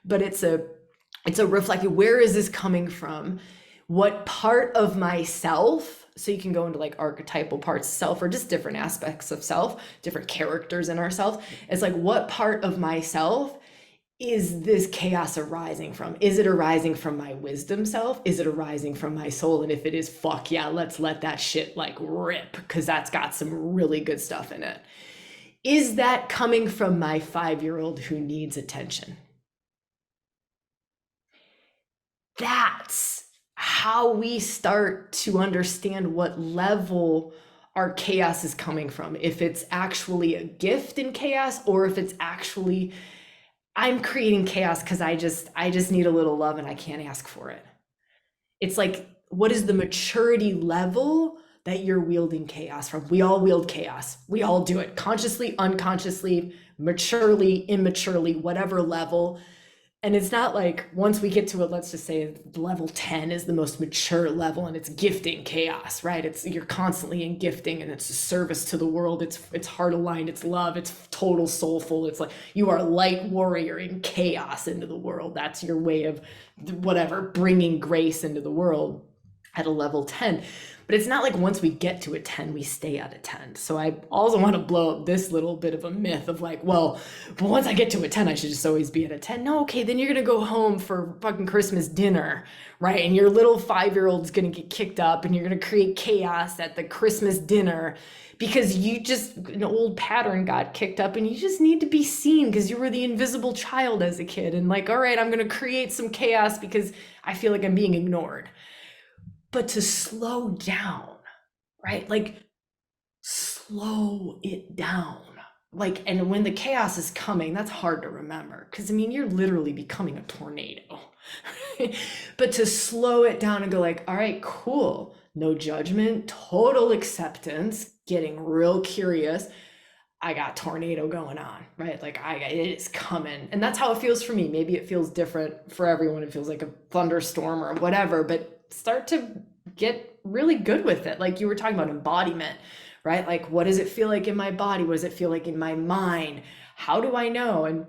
But it's a reflecting, where is this coming from? What part of myself? So you can go into like archetypal parts of self, or just different aspects of self, different characters in ourselves. It's like, what part of myself is this chaos arising from? Is it arising from my wisdom self? Is it arising from my soul? And if it is, fuck yeah, let's let that shit like rip, because that's got some really good stuff in it. Is that coming from my 5-year-old who needs attention? That's how we start to understand what level our chaos is coming from. If it's actually a gift in chaos, or if it's actually, I'm creating chaos because I just need a little love and I can't ask for it. It's like, what is the maturity level that you're wielding chaos from? We all wield chaos. We all do it consciously, unconsciously, maturely, immaturely, whatever level. And it's not like once we get to it, let's just say level 10 is the most mature level and it's gifting chaos, right? It's, you're constantly in gifting and it's a service to the world. It's heart aligned, it's love, it's total soulful. It's like you are light warrior in chaos into the world. That's your way of whatever, bringing grace into the world at a level 10. But it's not like once we get to a 10, we stay at a 10. So I also want to blow up this little bit of a myth of like, well, but once I get to a 10, I should just always be at a 10. No, okay, then you're going to go home for fucking Christmas dinner, right? And your little 5-year-old's going to get kicked up and you're going to create chaos at the Christmas dinner because an old pattern got kicked up and you just need to be seen because you were the invisible child as a kid. And like, all right, I'm going to create some chaos because I feel like I'm being ignored. But to slow down, right? Like slow it down. Like, and when the chaos is coming, that's hard to remember because I mean, you're literally becoming a tornado. But to slow it down and go like, all right, cool. No judgment, total acceptance, getting real curious. I got tornado going on, right? Like it is coming. And that's how it feels for me. Maybe it feels different for everyone. It feels like a thunderstorm or whatever, but start to get really good with it. Like you were talking about embodiment, right? Like, what does it feel like in my body? What does it feel like in my mind? How do I know? And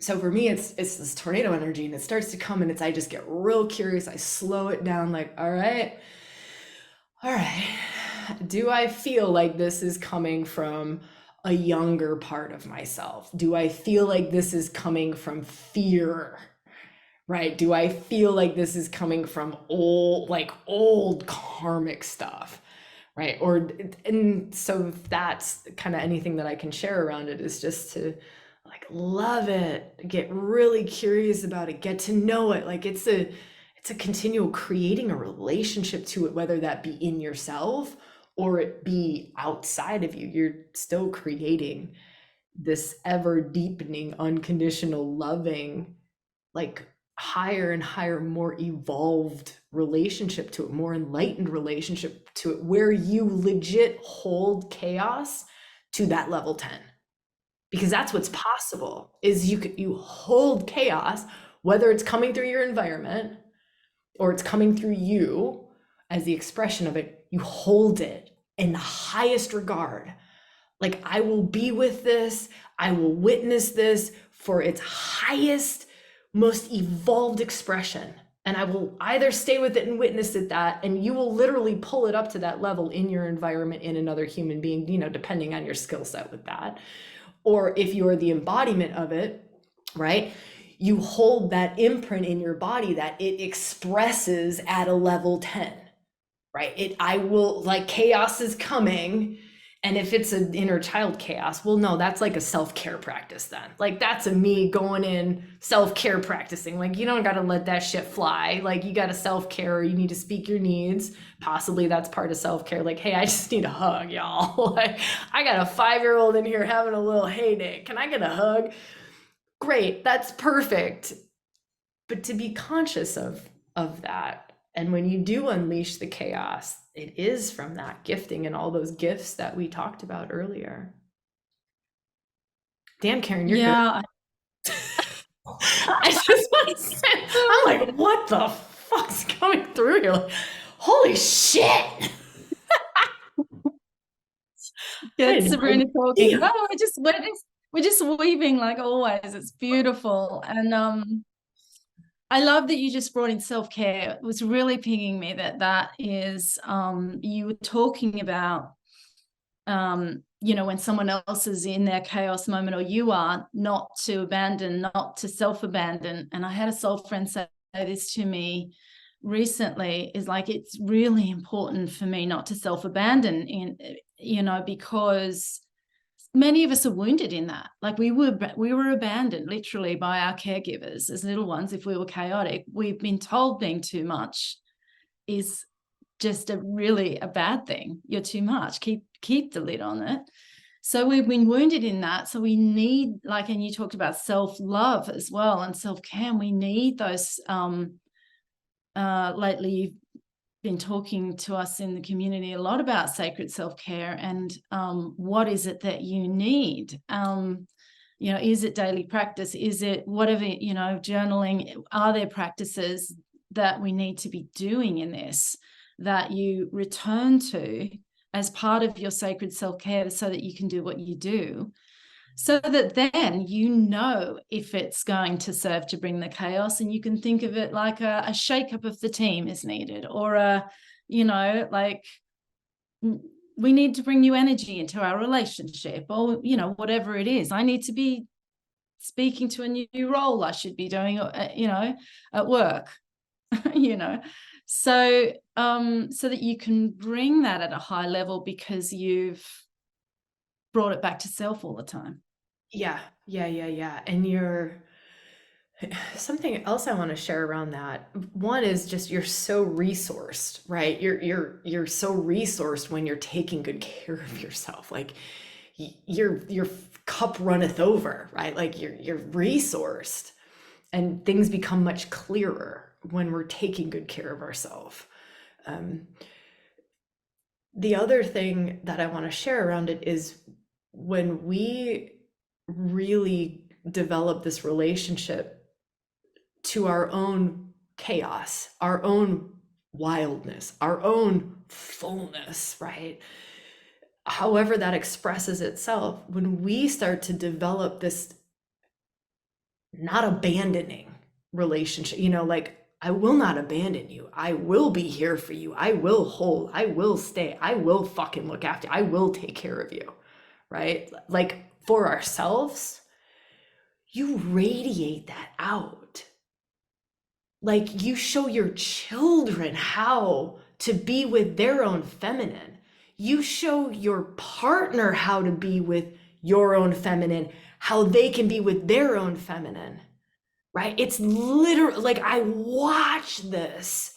so for me, it's this tornado energy and it starts to come and I just get real curious. I slow it down like, all right, Do I feel like this is coming from a younger part of myself? Do I feel like this is coming from fear? Right? Do I feel like this is coming from old karmic stuff? Right? Or, and so that's kind of anything that I can share around it, is just to like love it, get really curious about it, get to know it. Like it's a continual creating a relationship to it, whether that be in yourself or it be outside of you. You're still creating this ever deepening, unconditional, loving, like higher and higher, more evolved relationship to it, more enlightened relationship to it, where you legit hold chaos to that level 10. Because that's what's possible, is you hold chaos, whether it's coming through your environment or it's coming through you as the expression of it, you hold it in the highest regard. Like, I will be with this, I will witness this for its highest, most evolved expression. And I will either stay with it and witness it that, and you will literally pull it up to that level in your environment, in another human being, you know, depending on your skill set with that. Or if you're the embodiment of it, right? You hold that imprint in your body that it expresses at a level 10, right? I will, like, chaos is coming. And if it's an inner child chaos, well, no, that's like a self-care practice then. Like, that's a me going in self-care practicing. Like, you don't got to let that shit fly. Like, you got to self-care, or you need to speak your needs. Possibly that's part of self-care. Like, hey, I just need a hug, y'all. Like, I got a 5-year-old in here having a little heyday. Can I get a hug? Great, that's perfect. But to be conscious of that. And when you do unleash the chaos, it is from that gifting and all those gifts that we talked about earlier. Damn, Karen, you're good. I just want to say, I'm like, what the fuck's coming through here? Like, holy shit. Good, Sabrina talking. Oh, we're just weaving like always. It's beautiful. And I love that you just brought in self-care. It was really pinging me that is, you were talking about, you know, when someone else is in their chaos moment, or you are, not to abandon, not to self-abandon. And I had a soul friend say this to me recently, is like, it's really important for me not to self-abandon, in, you know, because many of us are wounded in that. Like, we were abandoned literally by our caregivers as little ones. If we were chaotic, we've been told being too much is just a bad thing. You're too much. Keep the lid on it. So we've been wounded in that. So we need, like, and you talked about self-love as well and self-care. We need those. Lately, you've been talking to us in the community a lot about sacred self-care, and what is it that you need? You know, is it daily practice? Is it whatever, you know, journaling? Are there practices that we need to be doing in this that you return to as part of your sacred self-care, so that you can do what you do, so that then you know if it's going to serve to bring the chaos, and you can think of it like a shake-up of the team is needed, or a, you know, like, we need to bring new energy into our relationship, or, you know, whatever it is. I need to be speaking to a new role I should be doing, you know, at work, you know, so that you can bring that at a high level, because you've brought it back to self all the time. Yeah. And something else I want to share around that. One is just, you're so resourced, right? You're so resourced when you're taking good care of yourself. Like, your cup runneth over, right? Like, you're resourced, and things become much clearer when we're taking good care of ourselves. The other thing that I want to share around it is, when we really develop this relationship to our own chaos, our own wildness, our own fullness, right? However that expresses itself, when we start to develop this not abandoning relationship, you know, like, I will not abandon you. I will be here for you. I will hold. I will stay. I will fucking look after you. I will take care of you. Right? Like for ourselves, you radiate that out. Like you show your children how to be with their own feminine. You show your partner how to be with your own feminine, how they can be with their own feminine. Right? It's literally like I watch this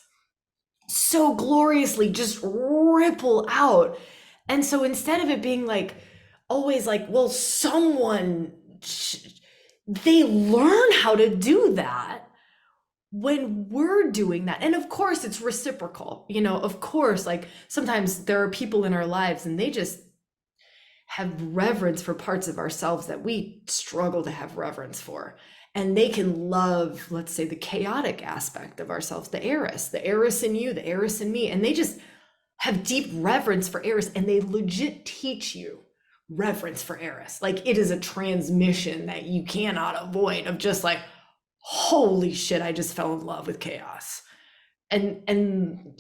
so gloriously just ripple out. And so instead of it being like always like, well, they learn how to do that when we're doing that. And of course it's reciprocal, of course, like sometimes there are people in our lives and they just have reverence for parts of ourselves that we struggle to have reverence for. And they can love, let's say, the chaotic aspect of ourselves, the Eris in you, the Eris in me. And they just have deep reverence for Eris, and they legit teach you reverence for Eris. Like it is a transmission that you cannot avoid of just like, holy shit, I just fell in love with chaos. And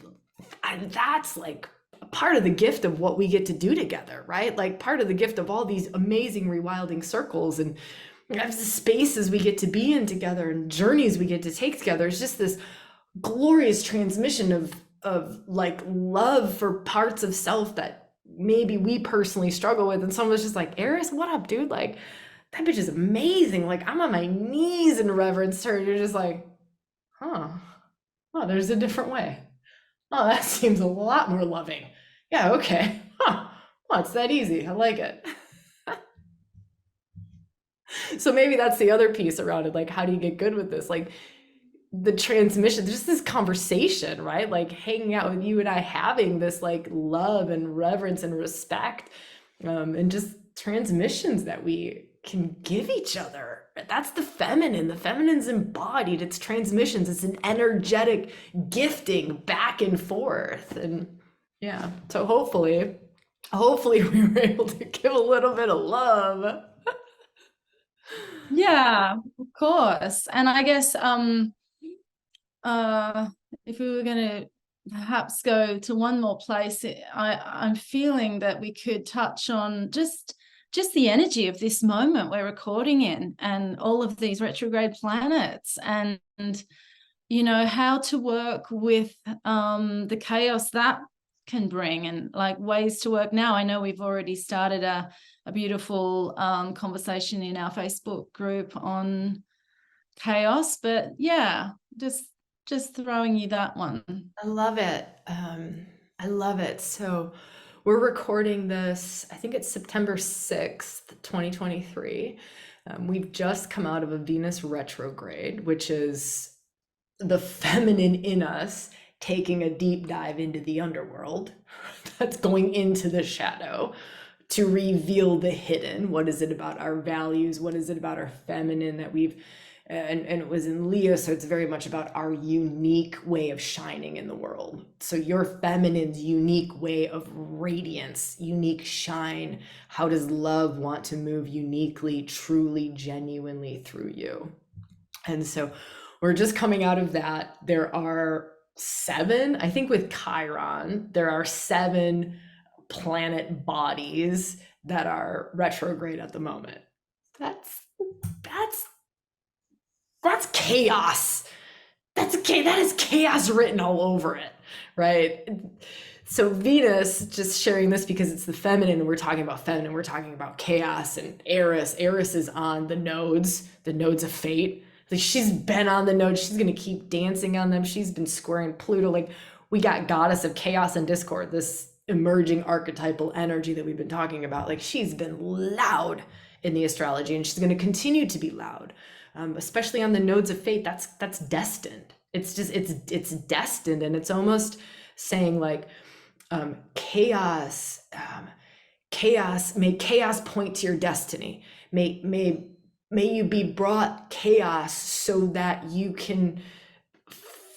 that's like part of the gift of what we get to do together, right? Like part of the gift of all these amazing rewilding circles and the spaces we get to be in together and journeys we get to take together. It's just this glorious transmission of like love for parts of self that maybe we personally struggle with. And someone's just like, Eris, what up, dude? Like that bitch is amazing. Like I'm on my knees in reverence to her. You're just like, oh, there's a different way. Oh, that seems a lot more loving. Yeah, okay. Well, it's that easy. I like it. So maybe that's the other piece around it. Like, how do you get good with this? Like the transmission, just this conversation, right? Like hanging out with you and I having this like love and reverence and respect, and just transmissions that we can give each other. That's the feminine. The feminine's embodied. It's transmissions. It's an energetic gifting back and forth. And yeah, so hopefully we were able to give a little bit of love. Yeah, of course. And I guess if we were going to perhaps go to one more place, I'm feeling that we could touch on just the energy of this moment we're recording in and all of these retrograde planets and how to work with the chaos that can bring and like ways to work now. I know we've already started a beautiful conversation in our Facebook group on chaos, but yeah, just throwing you that one. I love it. I love it. So we're recording this, I think it's September 6th, 2023. We've just come out of a Venus retrograde, which is the feminine in us taking a deep dive into the underworld. That's going into the shadow to reveal the hidden. What is it about our values? What is it about our feminine that we've, and it was in Leo, so it's very much about our unique way of shining in the world. So your feminine's unique way of radiance, unique shine. How does love want to move uniquely, truly, genuinely through you? And so we're just coming out of that. There are 7, I think with Chiron, there are 7 planet bodies that are retrograde at the moment. That's chaos. That is chaos written all over it, right? So Venus, just sharing this because it's the feminine, and we're talking about feminine, we're talking about chaos, and Eris is on the nodes of fate. Like she's been on the nodes, she's gonna keep dancing on them. She's been squaring Pluto. Like we got goddess of chaos and discord, this emerging archetypal energy that we've been talking about. Like she's been loud in the astrology, and she's going to continue to be loud, especially on the nodes of fate. That's destined. It's destined, and it's almost saying like chaos. May chaos point to your destiny. May you be brought chaos so that you can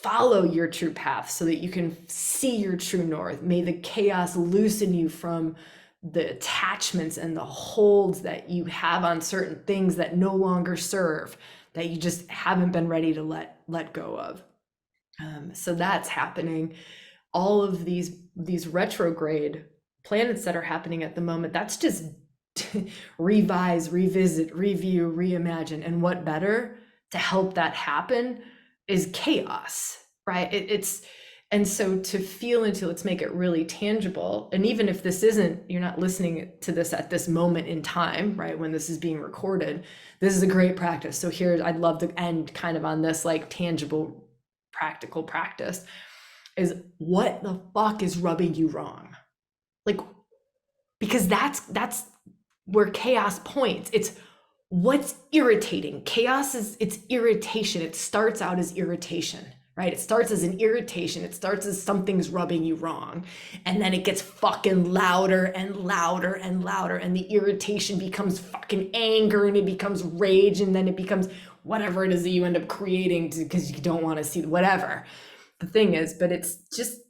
follow your true path, so that you can see your true north. May the chaos loosen you from the attachments and the holds that you have on certain things that no longer serve, that you just haven't been ready to let go of. So that's happening. All of these retrograde planets that are happening at the moment, that's just revise, revisit, review, reimagine. And what better to help that happen is chaos, right? It's and so to feel into, let's make it really tangible. And even if this isn't, you're not listening to this at this moment in time, right? When this is being recorded, this is a great practice. So here, I'd love to end kind of on this like tangible, practical practice is what the fuck is rubbing you wrong? Like, because that's where chaos points. It's what's irritating. Chaos is, it's irritation. It starts out as irritation, right? It starts as an irritation. It starts as something's rubbing you wrong. And then it gets fucking louder and louder and louder. And the irritation becomes fucking anger, and it becomes rage. And then it becomes whatever it is that you end up creating because you don't want to see whatever the thing is. But it's just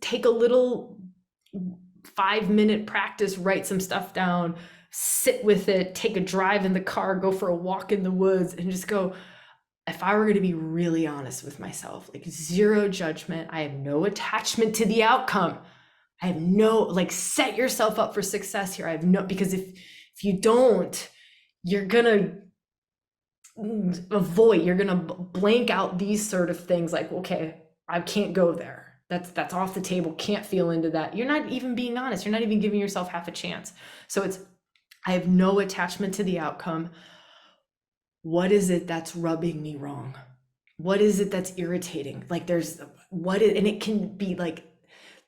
take a little 5-minute practice, write some stuff down, sit with it, take a drive in the car, go for a walk in the woods, and just go, if I were going to be really honest with myself, like zero judgment, I have no attachment to the outcome. I have no, like, set yourself up for success here. I have no, because if you don't, you're going to avoid, you're going to blank out these sort of things like, okay, I can't go there. That's off the table. Can't feel into that. You're not even being honest. You're not even giving yourself half a chance. So it's, I have no attachment to the outcome. What is it that's rubbing me wrong? What is it that's irritating? Like there's what is, and it can be like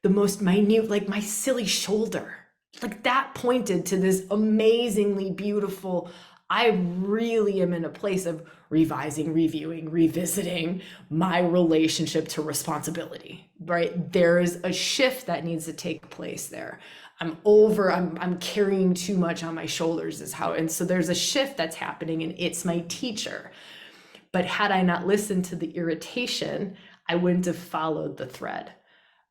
the most minute, like my silly shoulder, like that pointed to this amazingly beautiful, I really am in a place of revising, reviewing, revisiting my relationship to responsibility, right? There is a shift that needs to take place there. I'm carrying too much on my shoulders is how, and so there's a shift that's happening, and it's my teacher. But had I not listened to the irritation, I wouldn't have followed the thread.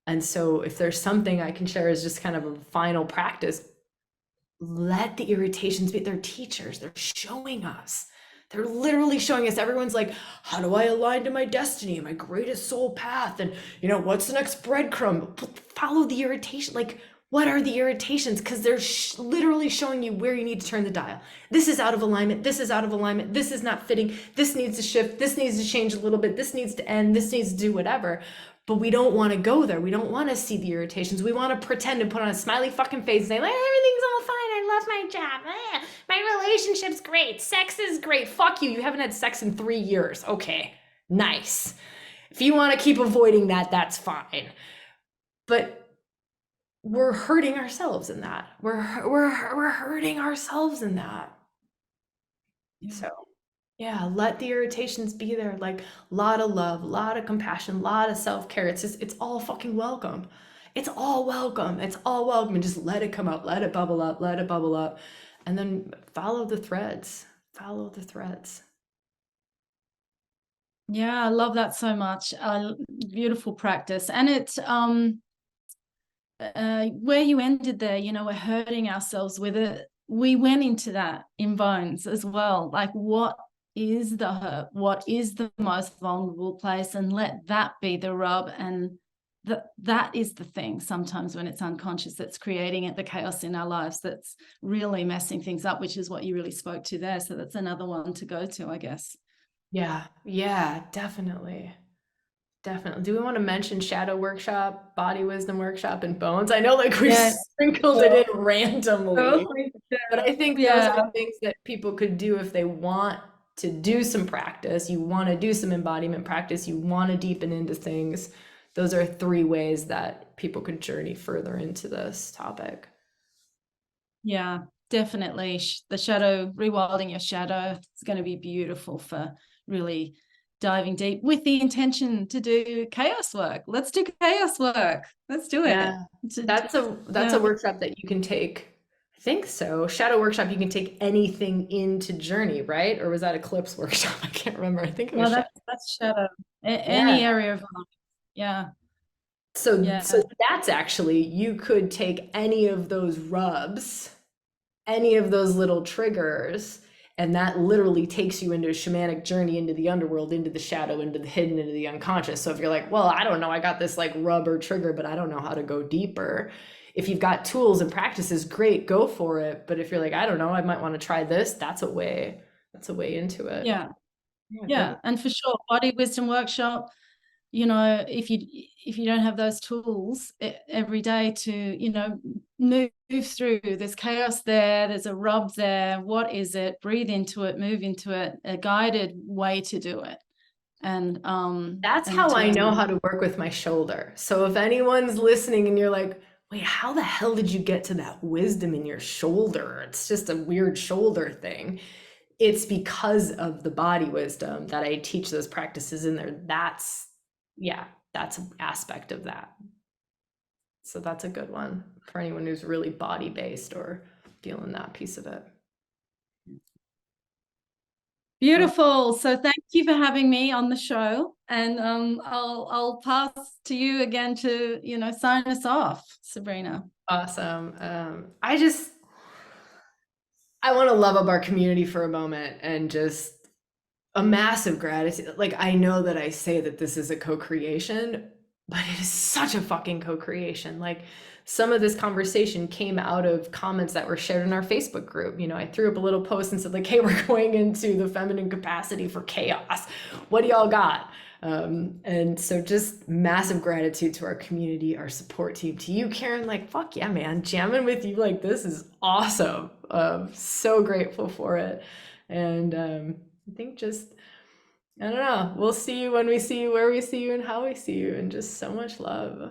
And so if there's something I can share as just kind of a final practice, let the irritations be, they're teachers. They're showing us. They're literally showing us. Everyone's like, how do I align to my destiny, my greatest soul path? And what's the next breadcrumb? Follow the irritation. Like, what are the irritations? Because they're literally showing you where you need to turn the dial. This is out of alignment. This is out of alignment. This is not fitting. This needs to shift. This needs to change a little bit. This needs to end. This needs to do whatever. But we don't want to go there. We don't want to see the irritations. We want to pretend and put on a smiley fucking face and say, everything's all fine. I love my job. My relationship's great. Sex is great. Fuck you. You haven't had sex in 3 years. Okay, nice. If you want to keep avoiding that, that's fine. But we're hurting ourselves in that. We're hurting ourselves in that. Yeah. So yeah, let the irritations be there. Like a lot of love, a lot of compassion, a lot of self-care. It's all fucking welcome. It's all welcome. It's all welcome. And just let it come out, let it bubble up, let it bubble up. And then follow the threads. Follow the threads. Yeah, I love that so much. Beautiful practice. And it's where you ended there, we're hurting ourselves with it. We went into that in bones as well. Like, what is the hurt? What is the most vulnerable place? And let that be the rub. And that is the thing sometimes when it's unconscious that's creating it, the chaos in our lives that's really messing things up, which is what you really spoke to there. So that's another one to go to, I guess. Yeah, definitely. Definitely. Do we want to mention shadow workshop, body wisdom workshop, and bones? I know like we sprinkled it in randomly, but I think those are things that people could do if they want to do some practice. You want to do some embodiment practice. You want to deepen into things. Those are 3 ways that people could journey further into this topic. Yeah, definitely. The shadow, rewilding your shadow, is going to be beautiful for really diving deep with the intention to do chaos work. Let's do chaos work. Let's do it. Yeah. That's a workshop that you can take. I think so. Shadow workshop, you can take anything into journey, right? Or was that eclipse workshop? I can't remember. I think it was that's shadow. Any area of life. Yeah. So that's actually, you could take any of those rubs, any of those little triggers, And that literally takes you into a shamanic journey into the underworld, into the shadow, into the hidden, into the unconscious. So if you're like, well, I don't know, I got this like rubber trigger, but I don't know how to go deeper. If you've got tools and practices, great, go for it. But if you're like, I don't know, I might want to try this, that's a way into it. Yeah. Yeah. And for sure, body wisdom workshop, you know, if you don't have those tools every day to, you know, move through, there's chaos there's a rub there, what is it, breathe into it, move into it, a guided way to do it. And that's how I know how to work with my shoulder. So if anyone's listening and you're like, wait, how the hell did you get to that wisdom in your shoulder? It's just a weird shoulder thing. It's because of the body wisdom that I teach those practices in there. That's an aspect of that. So that's a good one for anyone who's really body based or feeling that piece of it. Beautiful. So thank you for having me on the show, and I'll pass to you again to, you know, sign us off, Sabrina. Awesome. I want to love up our community for a moment and just a massive gratitude. Like, I know that I say that this is a co-creation, but it is such a fucking co-creation. Like, some of this conversation came out of comments that were shared in our Facebook group. You know, I threw up a little post and said like, hey, we're going into the feminine capacity for chaos. What do y'all got? And so just massive gratitude to our community, our support team, to you, Karen. Like, fuck yeah, man, jamming with you like this is awesome. So grateful for it. And I think just, I don't know, we'll see you when we see you, where we see you, and how we see you, and just so much love.